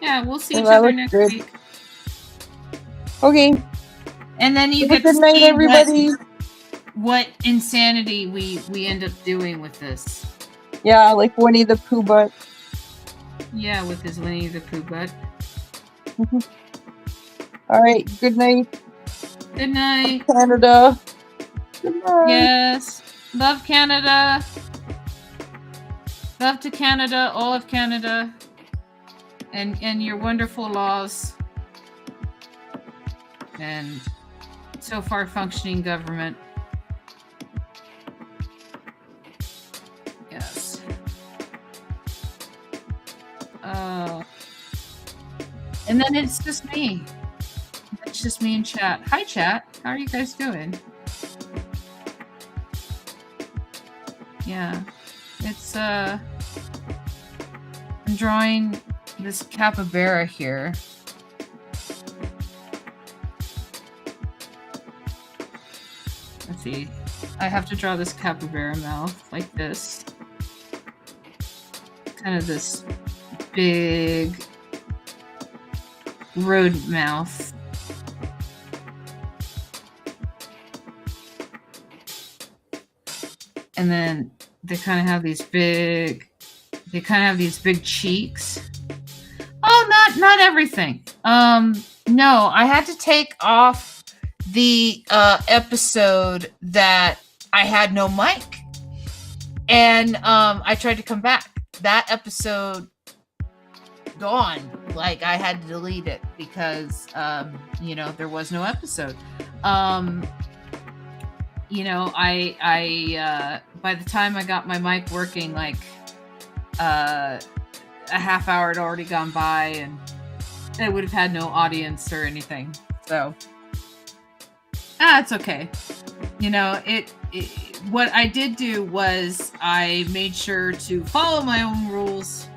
[SPEAKER 1] Yeah, we'll see
[SPEAKER 2] Well,
[SPEAKER 1] each
[SPEAKER 2] that
[SPEAKER 1] other
[SPEAKER 2] looks
[SPEAKER 1] next
[SPEAKER 2] good.
[SPEAKER 1] week.
[SPEAKER 2] Okay.
[SPEAKER 1] And then you
[SPEAKER 2] Have a
[SPEAKER 1] get to
[SPEAKER 2] good night,
[SPEAKER 1] see
[SPEAKER 2] everybody.
[SPEAKER 1] what insanity we end up doing with this.
[SPEAKER 2] Yeah, like Winnie the Pooh butt.
[SPEAKER 1] Yeah, with his Winnie the Pooh butt.
[SPEAKER 2] All right. Good night,
[SPEAKER 1] Good night.
[SPEAKER 2] Canada. Good night.
[SPEAKER 1] Yes. Love Canada. Love to Canada, all of Canada. And your wonderful laws. And so far functioning government. Yes. And then it's just me. It's just me and chat. Hi, chat. How are you guys doing? Yeah. It's, I'm drawing this capybara here. Let's see. I have to draw this capybara mouth like this. Kind of this big road mouth. And then they kind of have these big cheeks. Oh, not everything. No, I had to take off the episode that I had no mic. And I tried to come back. That episode gone. Like I had to delete it because there was no episode. I by the time I got my mic working, like a half hour had already gone by and I would have had no audience or anything. So it's okay. What I did do was I made sure to follow my own rules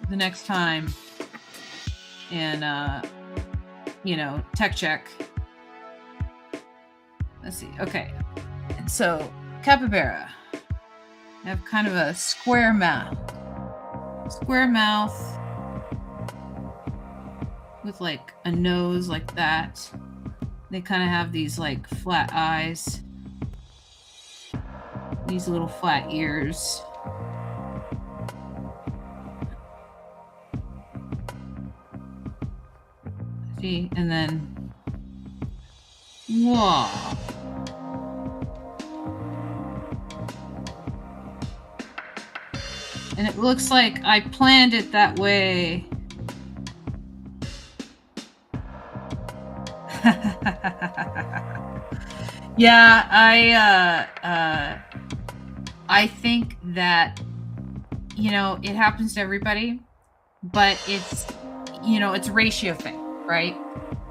[SPEAKER 1] the next time and tech check. Let's see. Okay. And so capybara. I have kind of a square mouth. With like a nose like that. They kind of have these like flat eyes. These little flat ears. See, and then whoa. And it looks like I planned it that way. Yeah, I think that it happens to everybody, but it's it's a ratio thing, right?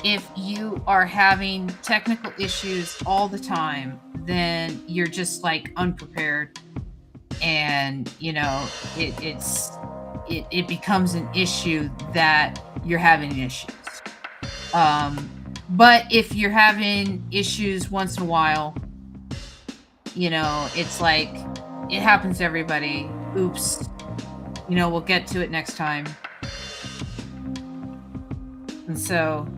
[SPEAKER 1] If you are having technical issues all the time, then you're just like unprepared, and it becomes an issue that you're having issues. But if you're having issues once in a while, it's like it happens to everybody. Oops. We'll get to it next time. And so,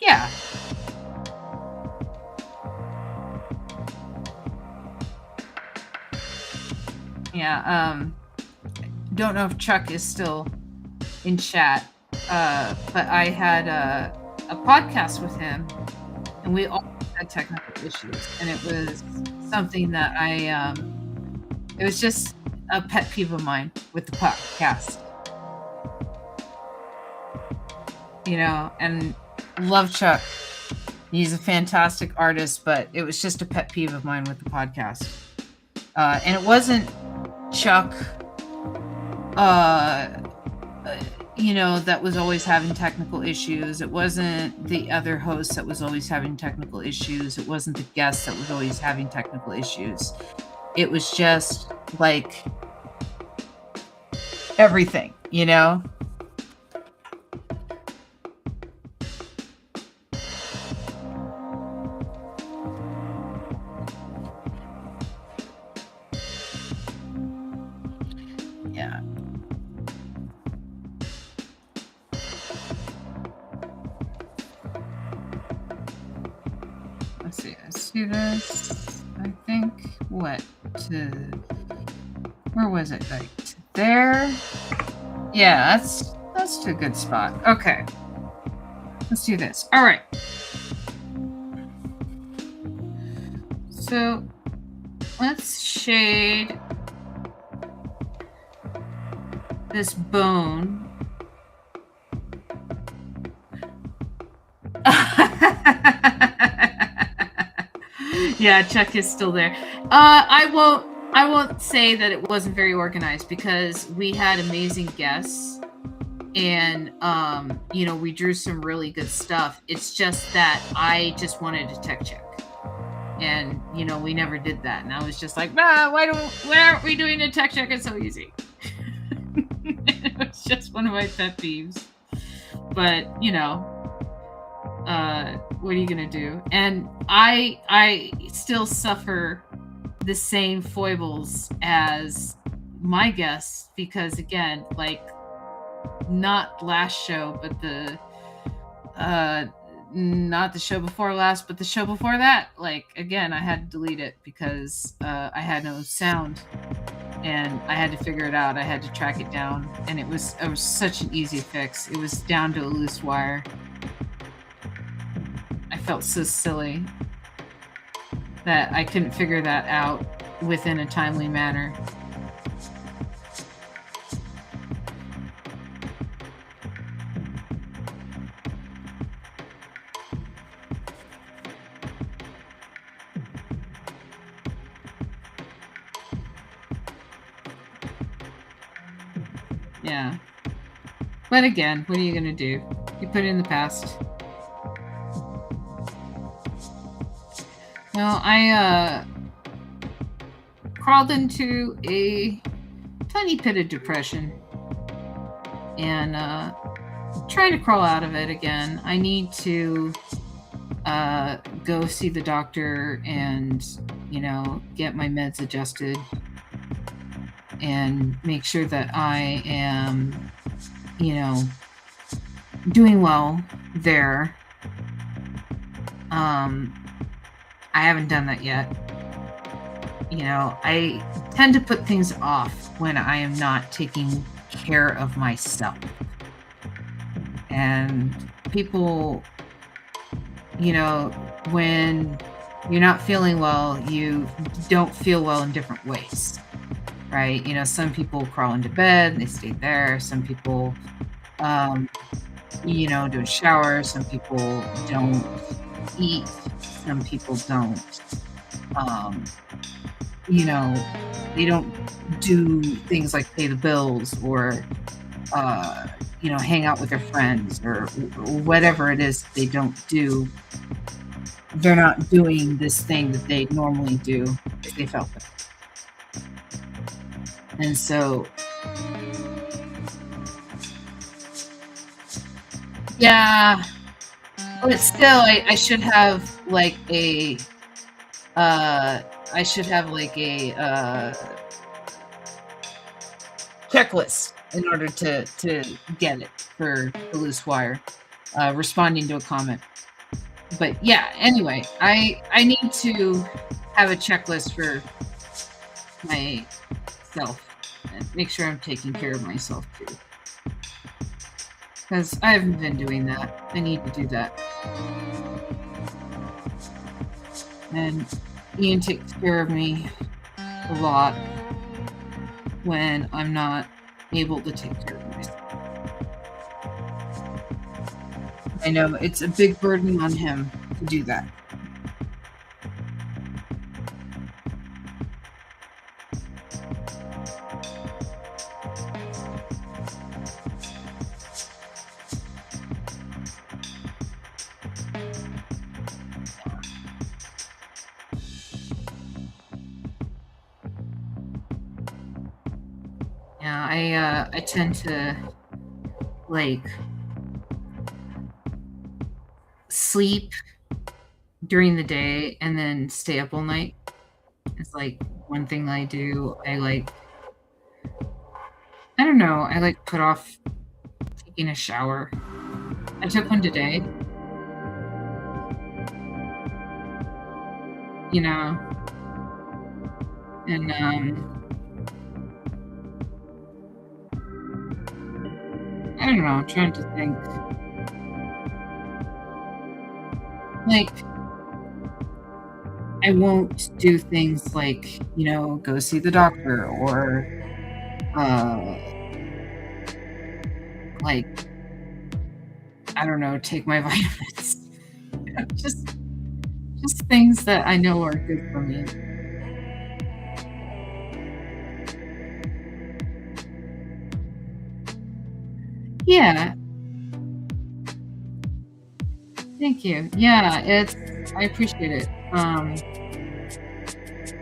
[SPEAKER 1] yeah. Yeah, don't know if Chuck is still in chat, but I had a podcast with him, and we all had technical issues, and it was something that it was just a pet peeve of mine with the podcast. And love Chuck. He's a fantastic artist, but it was just a pet peeve of mine with the podcast. And it wasn't Chuck, that was always having technical issues. It wasn't the other host that was always having technical issues. It wasn't the guest that was always having technical issues. It was just like everything, Yeah. to this. I think what to where was it? Like to there. Yeah, that's a good spot. Okay. Let's do this. All right. So let's shade this bone. Yeah, Chuck is still there. I won't say that it wasn't very organized because we had amazing guests and we drew some really good stuff. It's just that I just wanted a tech check. And we never did that. And I was just like, why aren't we doing a tech check? It's so easy. It was just one of my pet peeves. But what are you gonna do? And I still suffer the same foibles as my guests because again, like not last show, but the not the show before last, but the show before that, like again, I had to delete it because I had no sound and I had to figure it out. I had to track it down and it was such an easy fix. It was down to a loose wire. I felt so silly that I couldn't figure that out within a timely manner. Yeah. But again, what are you going to do? You put it in the past. Well, I crawled into a tiny pit of depression and trying to crawl out of it again. I need to go see the doctor and, get my meds adjusted and make sure that I am, doing well there. I haven't done that yet. I tend to put things off when I am not taking care of myself. And people, when you're not feeling well, you don't feel well in different ways, right? Some people crawl into bed, they stay there. Some people, don't shower. Some people don't eat. Some people don't, they don't do things like pay the bills or, hang out with their friends or whatever it is they don't do. They're not doing this thing that they normally do if they felt better. And so, yeah, but still, I should have like a checklist in order to get it for the loose wire, responding to a comment. But yeah, anyway, I need to have a checklist for myself and make sure I'm taking care of myself too. Because I haven't been doing that. I need to do that. And Ian takes care of me a lot when I'm not able to take care of myself. I know it's a big burden on him to do that. Yeah, I tend to sleep during the day and then stay up all night. It's one thing I do. I don't know, I put off taking a shower. I took one today.
[SPEAKER 5] you know, and I don't know, I'm trying to think. Like, I won't do things like, you know, go see the doctor or like, I don't know, take my vitamins. just things that I know are good for me. Yeah. Thank you. Yeah, I appreciate it.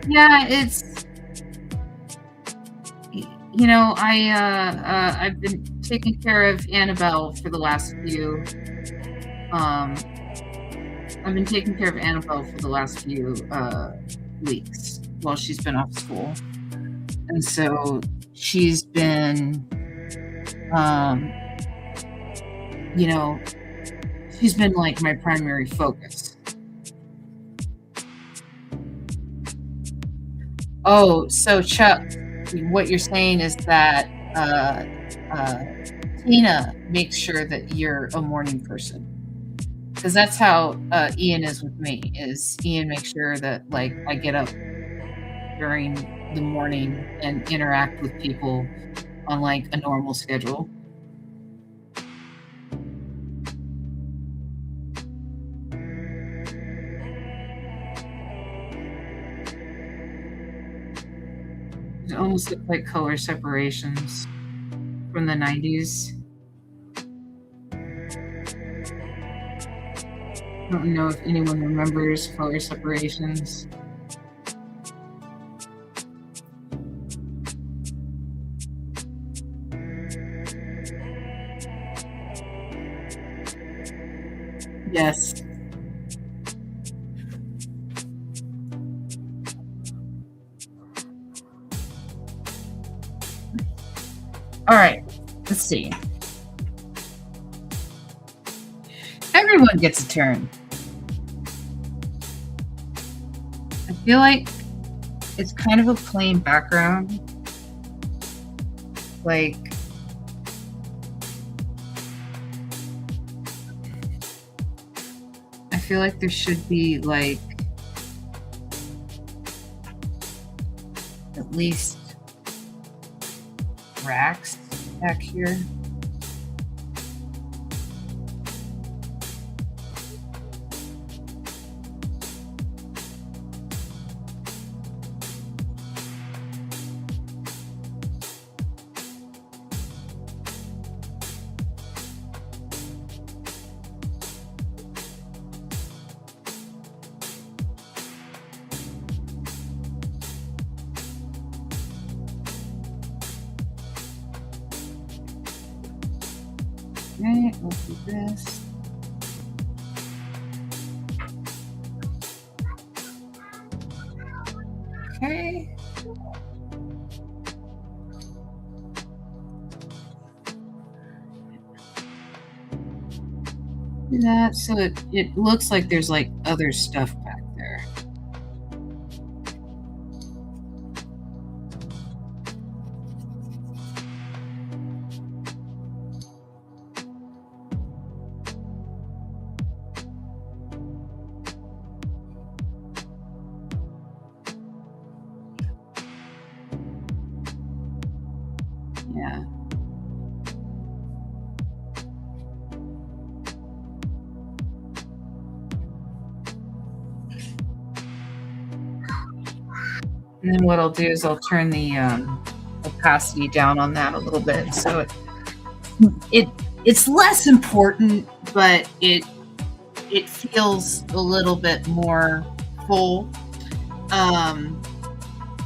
[SPEAKER 5] Yeah, it's, you know, I've been taking care of Annabelle for the last few weeks while she's been off school. And so she's been you know, she's been like my primary focus. Oh, so Chuck, what you're saying is that Tina makes sure that you're a morning person. Because that's how Ian is with me, is Ian makes sure that like I get up during the morning and interact with people on like a normal schedule. It almost look like color separations from the 90s. I don't know if anyone remembers color separations. Yes. All right, let's see. Everyone gets a turn. I feel like it's kind of a plain background. Like, I feel like there should be like at least racks back here. Okay, we'll do this. Okay. Do that so it looks like there's like other stuff back there. Yeah. And then what I'll do is I'll turn the opacity down on that a little bit, so it's less important, but it feels a little bit more full.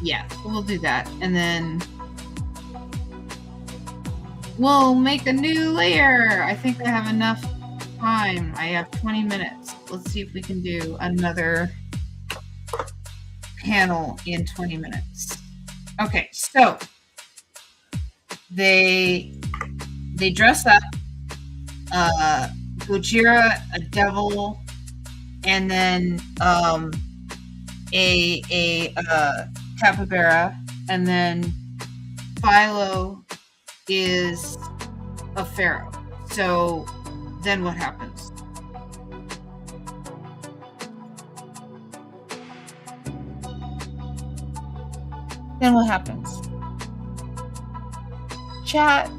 [SPEAKER 5] Yeah, we'll do that, and then we'll make a new layer. I think I have enough time. I have 20 minutes. Let's see if we can do another panel in 20 minutes. Okay, so they dress up, Gojira, a devil, and then a capybara, and then Philo is a pharaoh. So then what happens? Then what happens? Chat.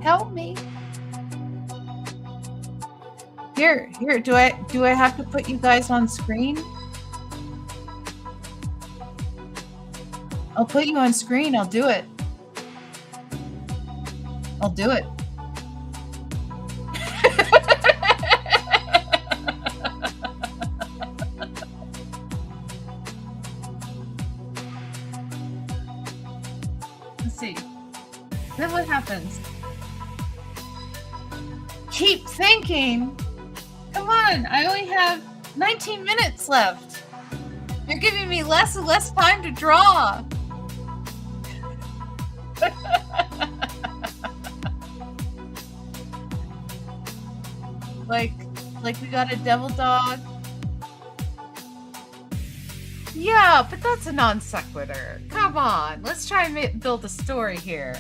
[SPEAKER 5] Help me. Here, do I have to put you guys on screen? I'll put you on screen. I'll do it. Let's see. Then what happens? Keep thinking. Come on, I only have 19 minutes left. You're giving me less and less time to draw. like we got a devil dog. Yeah, but that's a non sequitur. Come on, let's try and build a story here.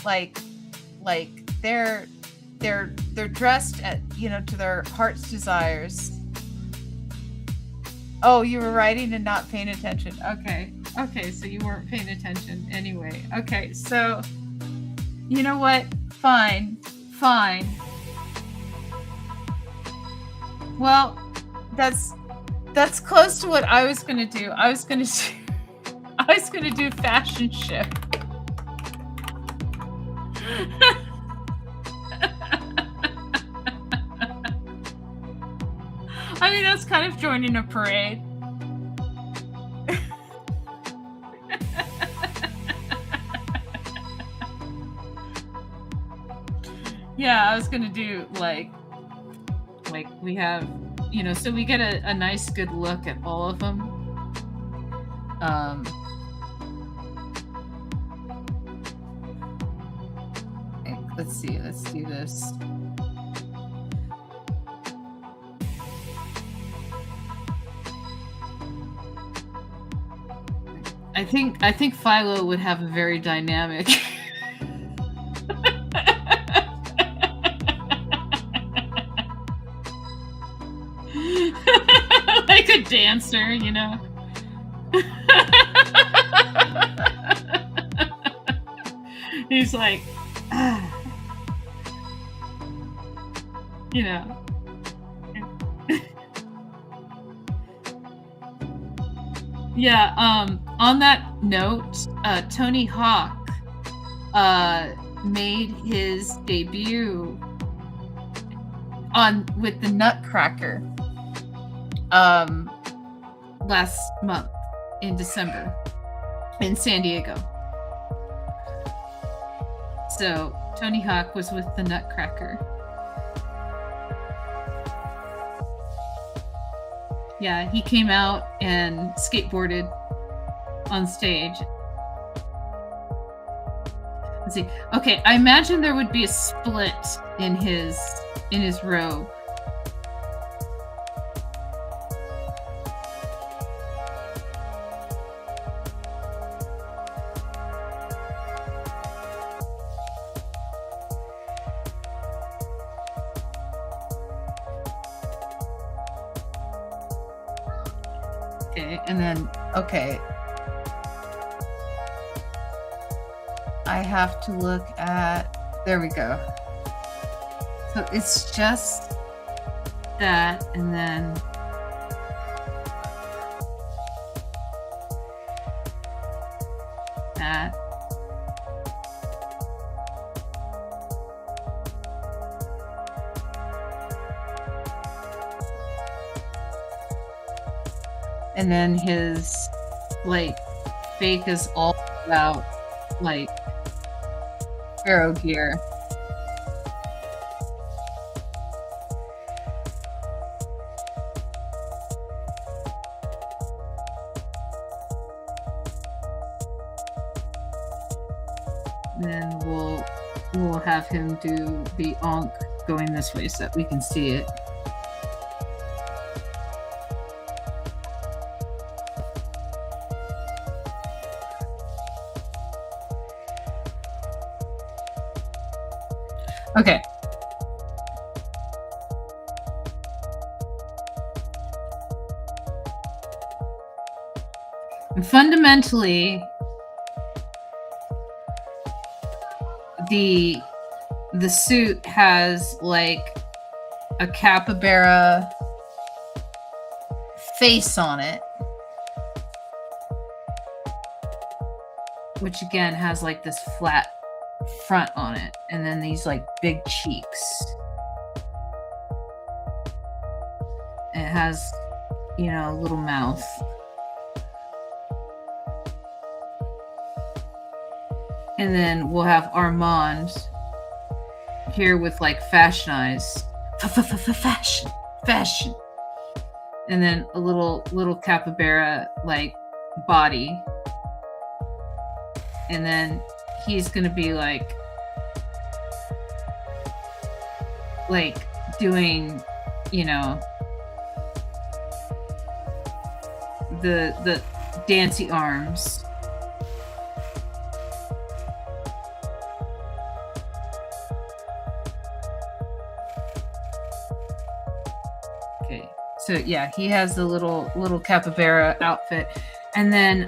[SPEAKER 5] Like they're dressed at, to their heart's desires. Oh, you were writing and not paying attention. Okay, so you weren't paying attention anyway. Okay, so you know what? Fine. Well, that's close to what I was gonna do. I was gonna do fashion show. I mean, that's kind of joining a parade. Yeah, I was gonna do like we have, so we get a nice good look at all of them. Let's see, let's do this. I think Philo would have a very dynamic like a dancer, He's like, Yeah, on that note, Tony Hawk made his debut with the Nutcracker last month in December in San Diego. So Tony Hawk was with the Nutcracker. Yeah, he came out and skateboarded on stage. Let's see. Okay, I imagine there would be a split in his robe. And then, I have to look at, there we go. So it's just that, and then that. And then his fake is all about pharaoh gear. And then we'll have him do the onk going this way so that we can see it. Okay. And fundamentally, the suit has like a capybara
[SPEAKER 1] Face on it.
[SPEAKER 5] which again has like this flat front on it, and then these like big cheeks. It has, you know, a little mouth. And then we'll have Armand here with like fashion eyes. Fashion. And then a little capybara like body. And then he's gonna be like doing, you know, the dancy arms. Okay, so yeah, he has the little capybara outfit, and then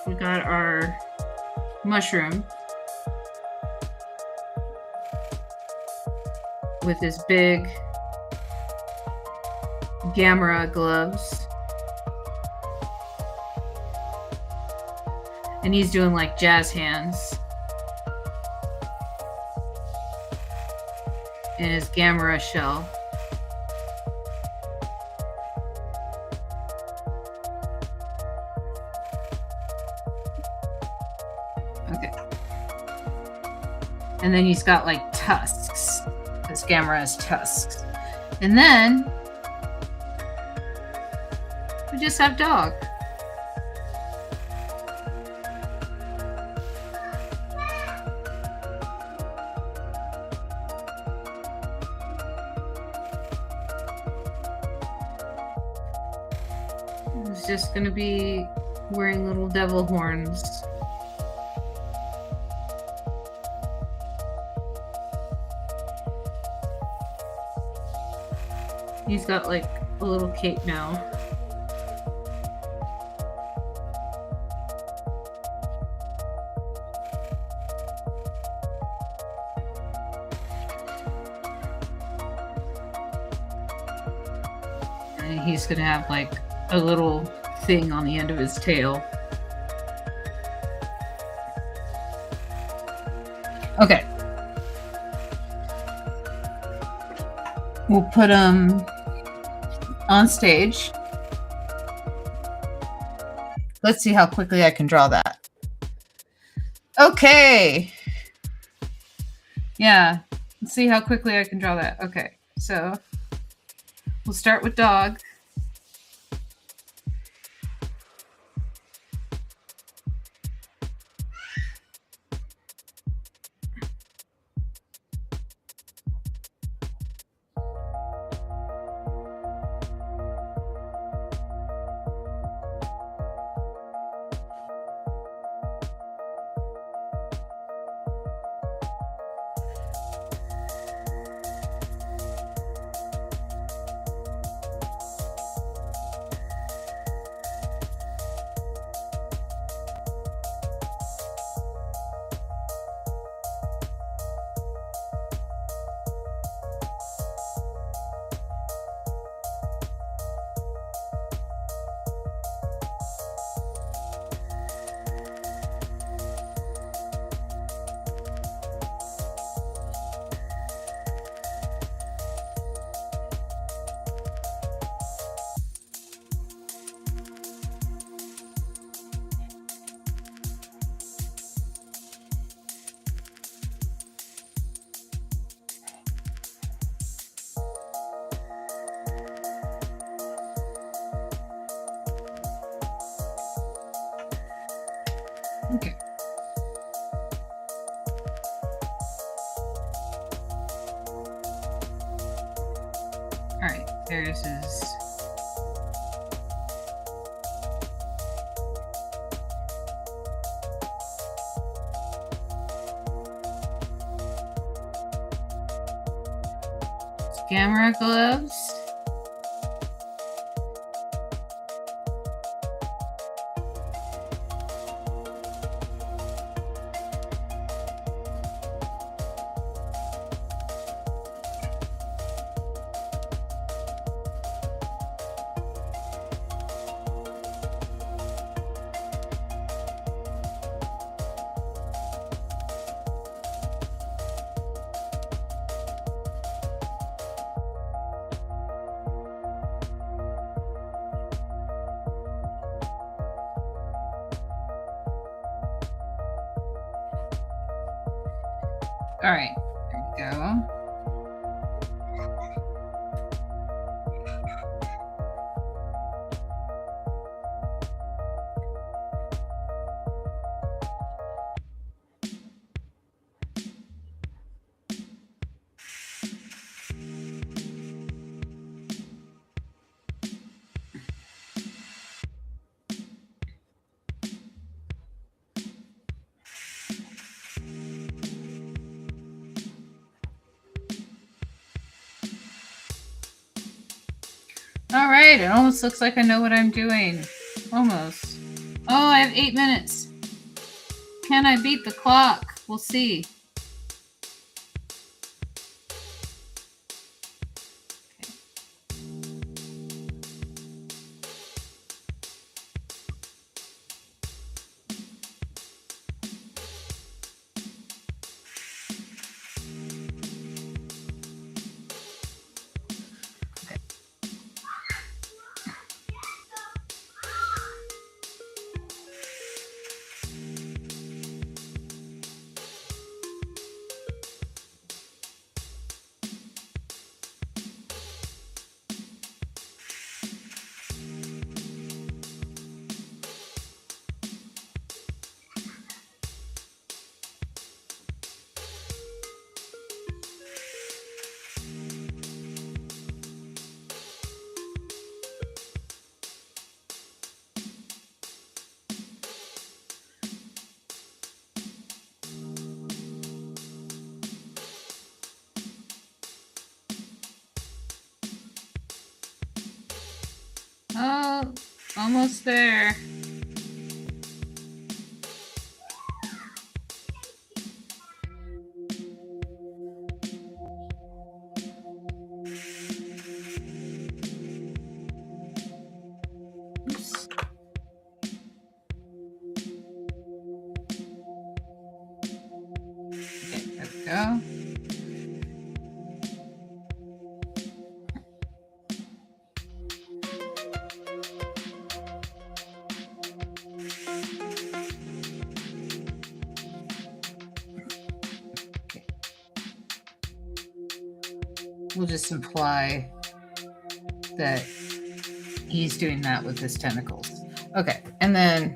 [SPEAKER 5] we got our mushroom with his big Gamera gloves. And he's doing like jazz hands. In his Gamera shell. Okay. And then he's got like tusks. This Gamera has tusks. And then we just have dog. He's just gonna be wearing little devil horns. He's got like a little cape now. And he's gonna have like a little thing on the end of his tail. Okay. We'll put him on stage.
[SPEAKER 1] Let's see how quickly I can draw that. Okay.
[SPEAKER 5] Yeah. Let's see how quickly I can draw that. Okay. So we'll start with dog. Okay. All right. There's his. Camera gloves. All right, there we go. All right, it almost looks like I know what I'm doing. Almost. Oh, I have 8 minutes. Can I beat the clock? We'll see. Oh, almost there. Oops. Okay, there we go. We'll just imply that he's doing that with his tentacles. Okay, and then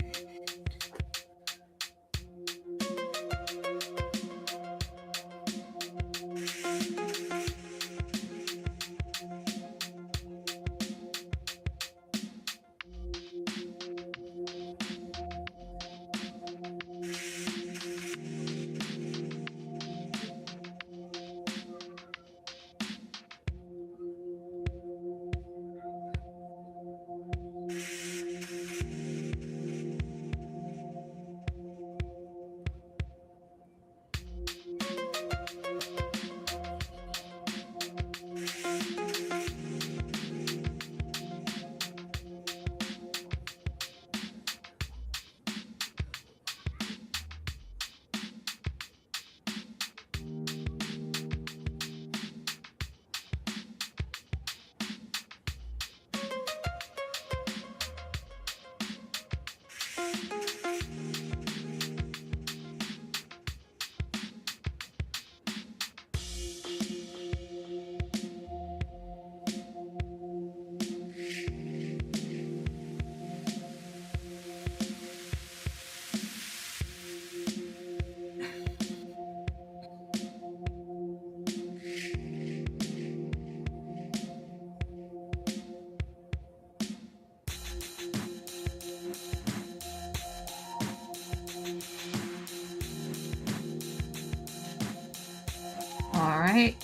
[SPEAKER 5] right.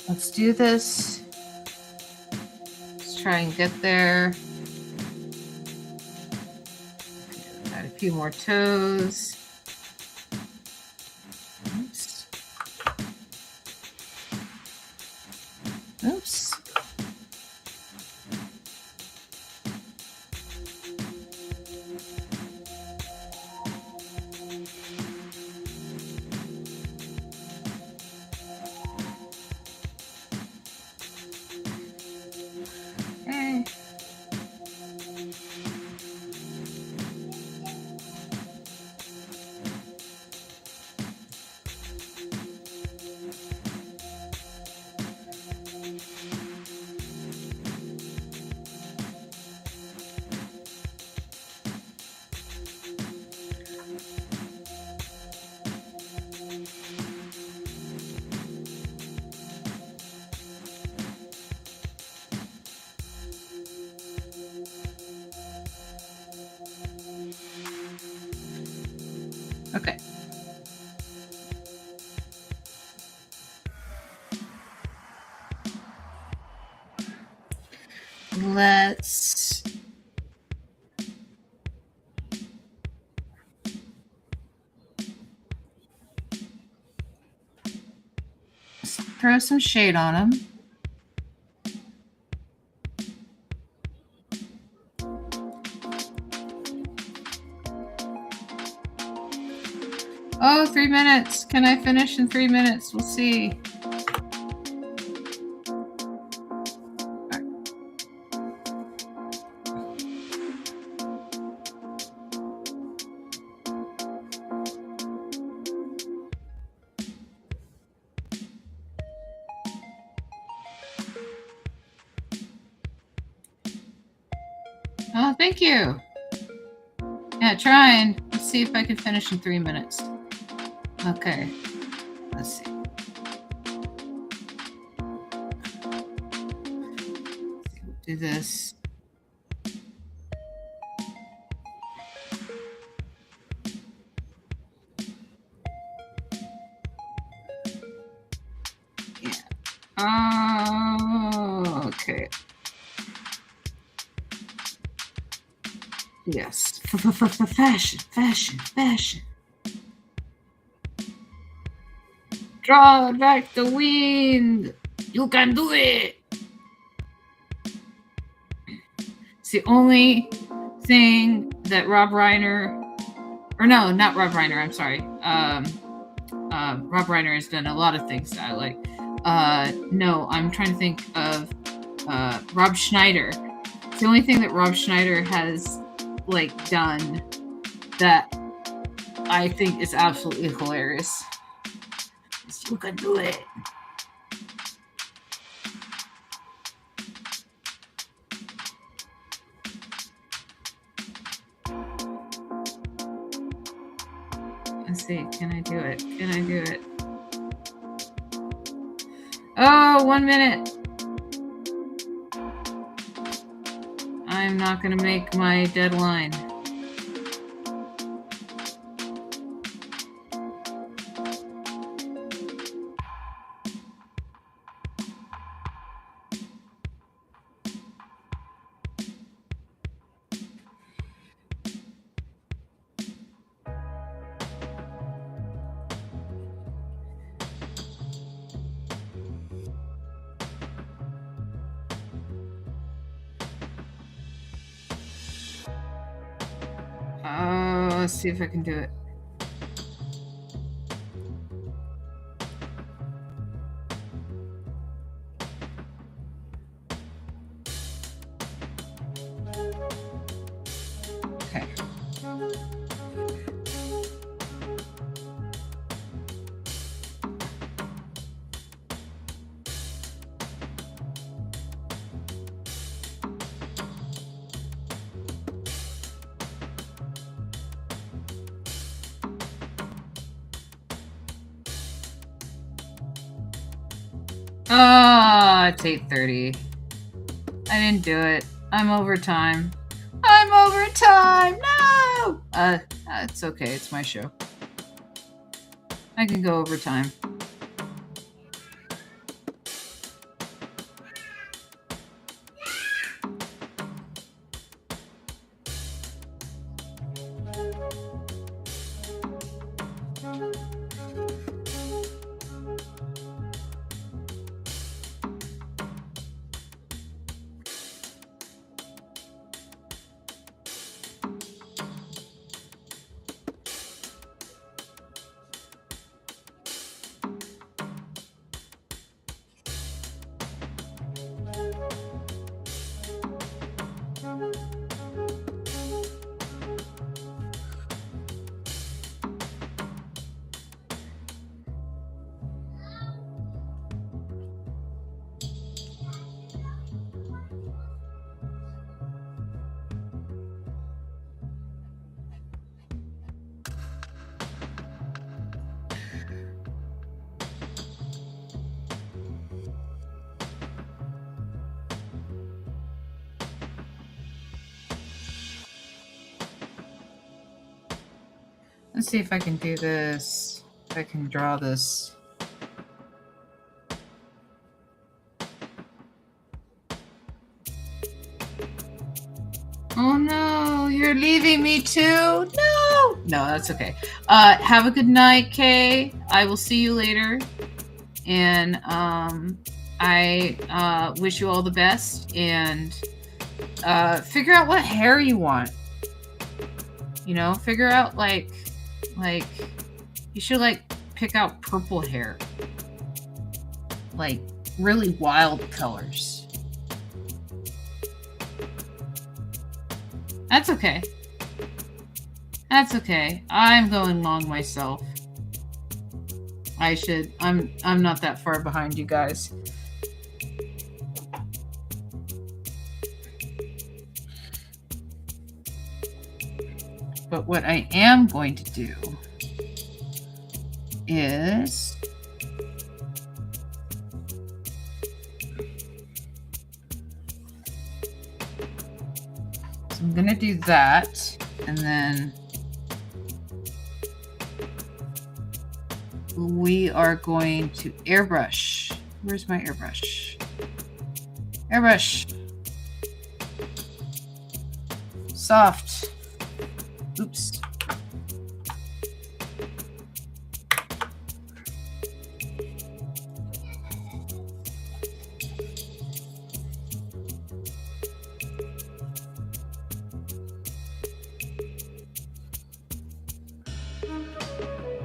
[SPEAKER 5] Let's do this. Let's try and get there. Add a few more toes. Oops. Oops. Okay. Okay. Let's throw some shade on him. Oh, 3 minutes. Can I finish in 3 minutes? We'll see. Oh, thank you. Yeah, trying. Let's see if I can finish in 3 minutes. Okay. Let's see. We'll do this. Yeah. Oh, okay. Yes. Fashion, fashion, fashion. Draw back the wind. You can do it. It's the only thing that Rob Reiner, or no, not Rob Reiner, I'm sorry. Rob Reiner has done a lot of things that I like. No, I'm trying to think of Rob Schneider. It's the only thing that Rob Schneider has like done that I think is absolutely hilarious. You can do it. Let's see. Can I do it? Can I do it? Oh, 1 minute. I'm not going to make my deadline. Let's see if I can do it. Okay. Oh, it's 8:30. I didn't do it. I'm overtime. I'm overtime. No. It's okay. It's my show. I can go overtime. Let's see if I can do this. If I can draw this. Oh no, you're leaving me too? No! No, that's okay. Have a good night, Kay. I will see you later. And I wish you all the best. And figure out what hair you want. You know, figure out like you should like pick out purple hair. Like really wild colors. That's okay. That's okay. I'm going long myself. I'm not that far behind you guys. But what I am going to do is so I'm going to do that, and then we are going to airbrush. Where's my airbrush? Airbrush. Soft. Oops.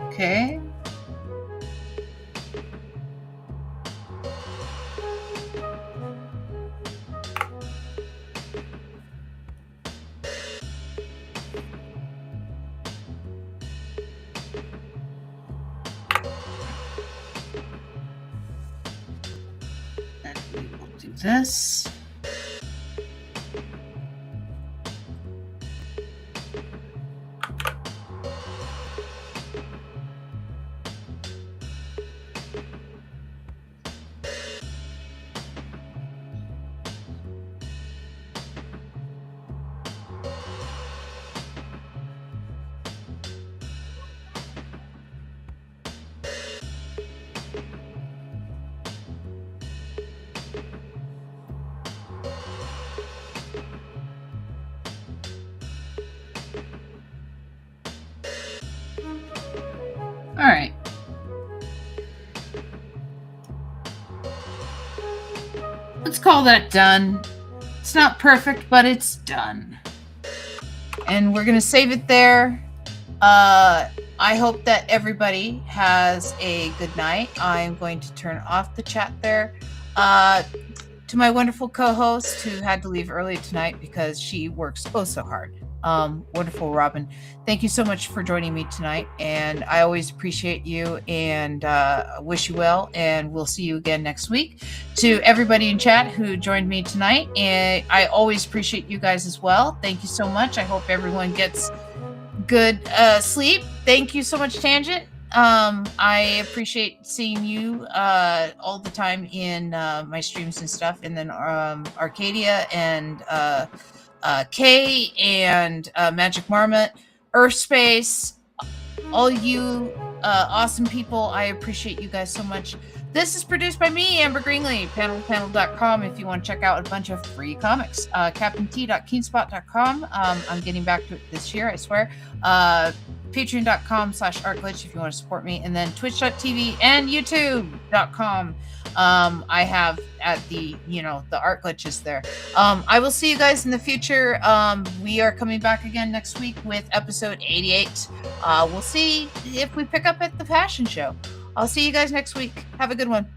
[SPEAKER 5] Okay. And we will do this. All right. Let's call that done. It's not perfect, but it's done. And we're going to save it there. I hope that everybody has a good night. I'm going to turn off the chat there. To my wonderful co-host who had to leave early tonight because she works oh so hard. Wonderful Robin. Thank you so much for joining me tonight. And I always appreciate you and wish you well. And we'll see you again next week. To everybody in chat who joined me tonight. And I always appreciate you guys as well. Thank you so much. I hope everyone gets good sleep. Thank you so much, Tangent. I appreciate seeing you all the time in my streams and stuff. And then Arcadia and Kay and Magic Marmot, Earthspace, all you awesome people. I appreciate you guys so much. This is produced by me, Amber Greenlee, panelpanel.com. If you want to check out a bunch of free comics, captaint.keenspot.com. I'm getting back to it this year, I swear.
[SPEAKER 1] patreon.com/artglitch if you want to support me, and then twitch.tv and youtube.com. I have at the art glitches there. I will see you guys in the future. We are coming back again next week with episode 88. We'll see if we pick up at the fashion show. I'll see you guys next week. Have a good one. Bye.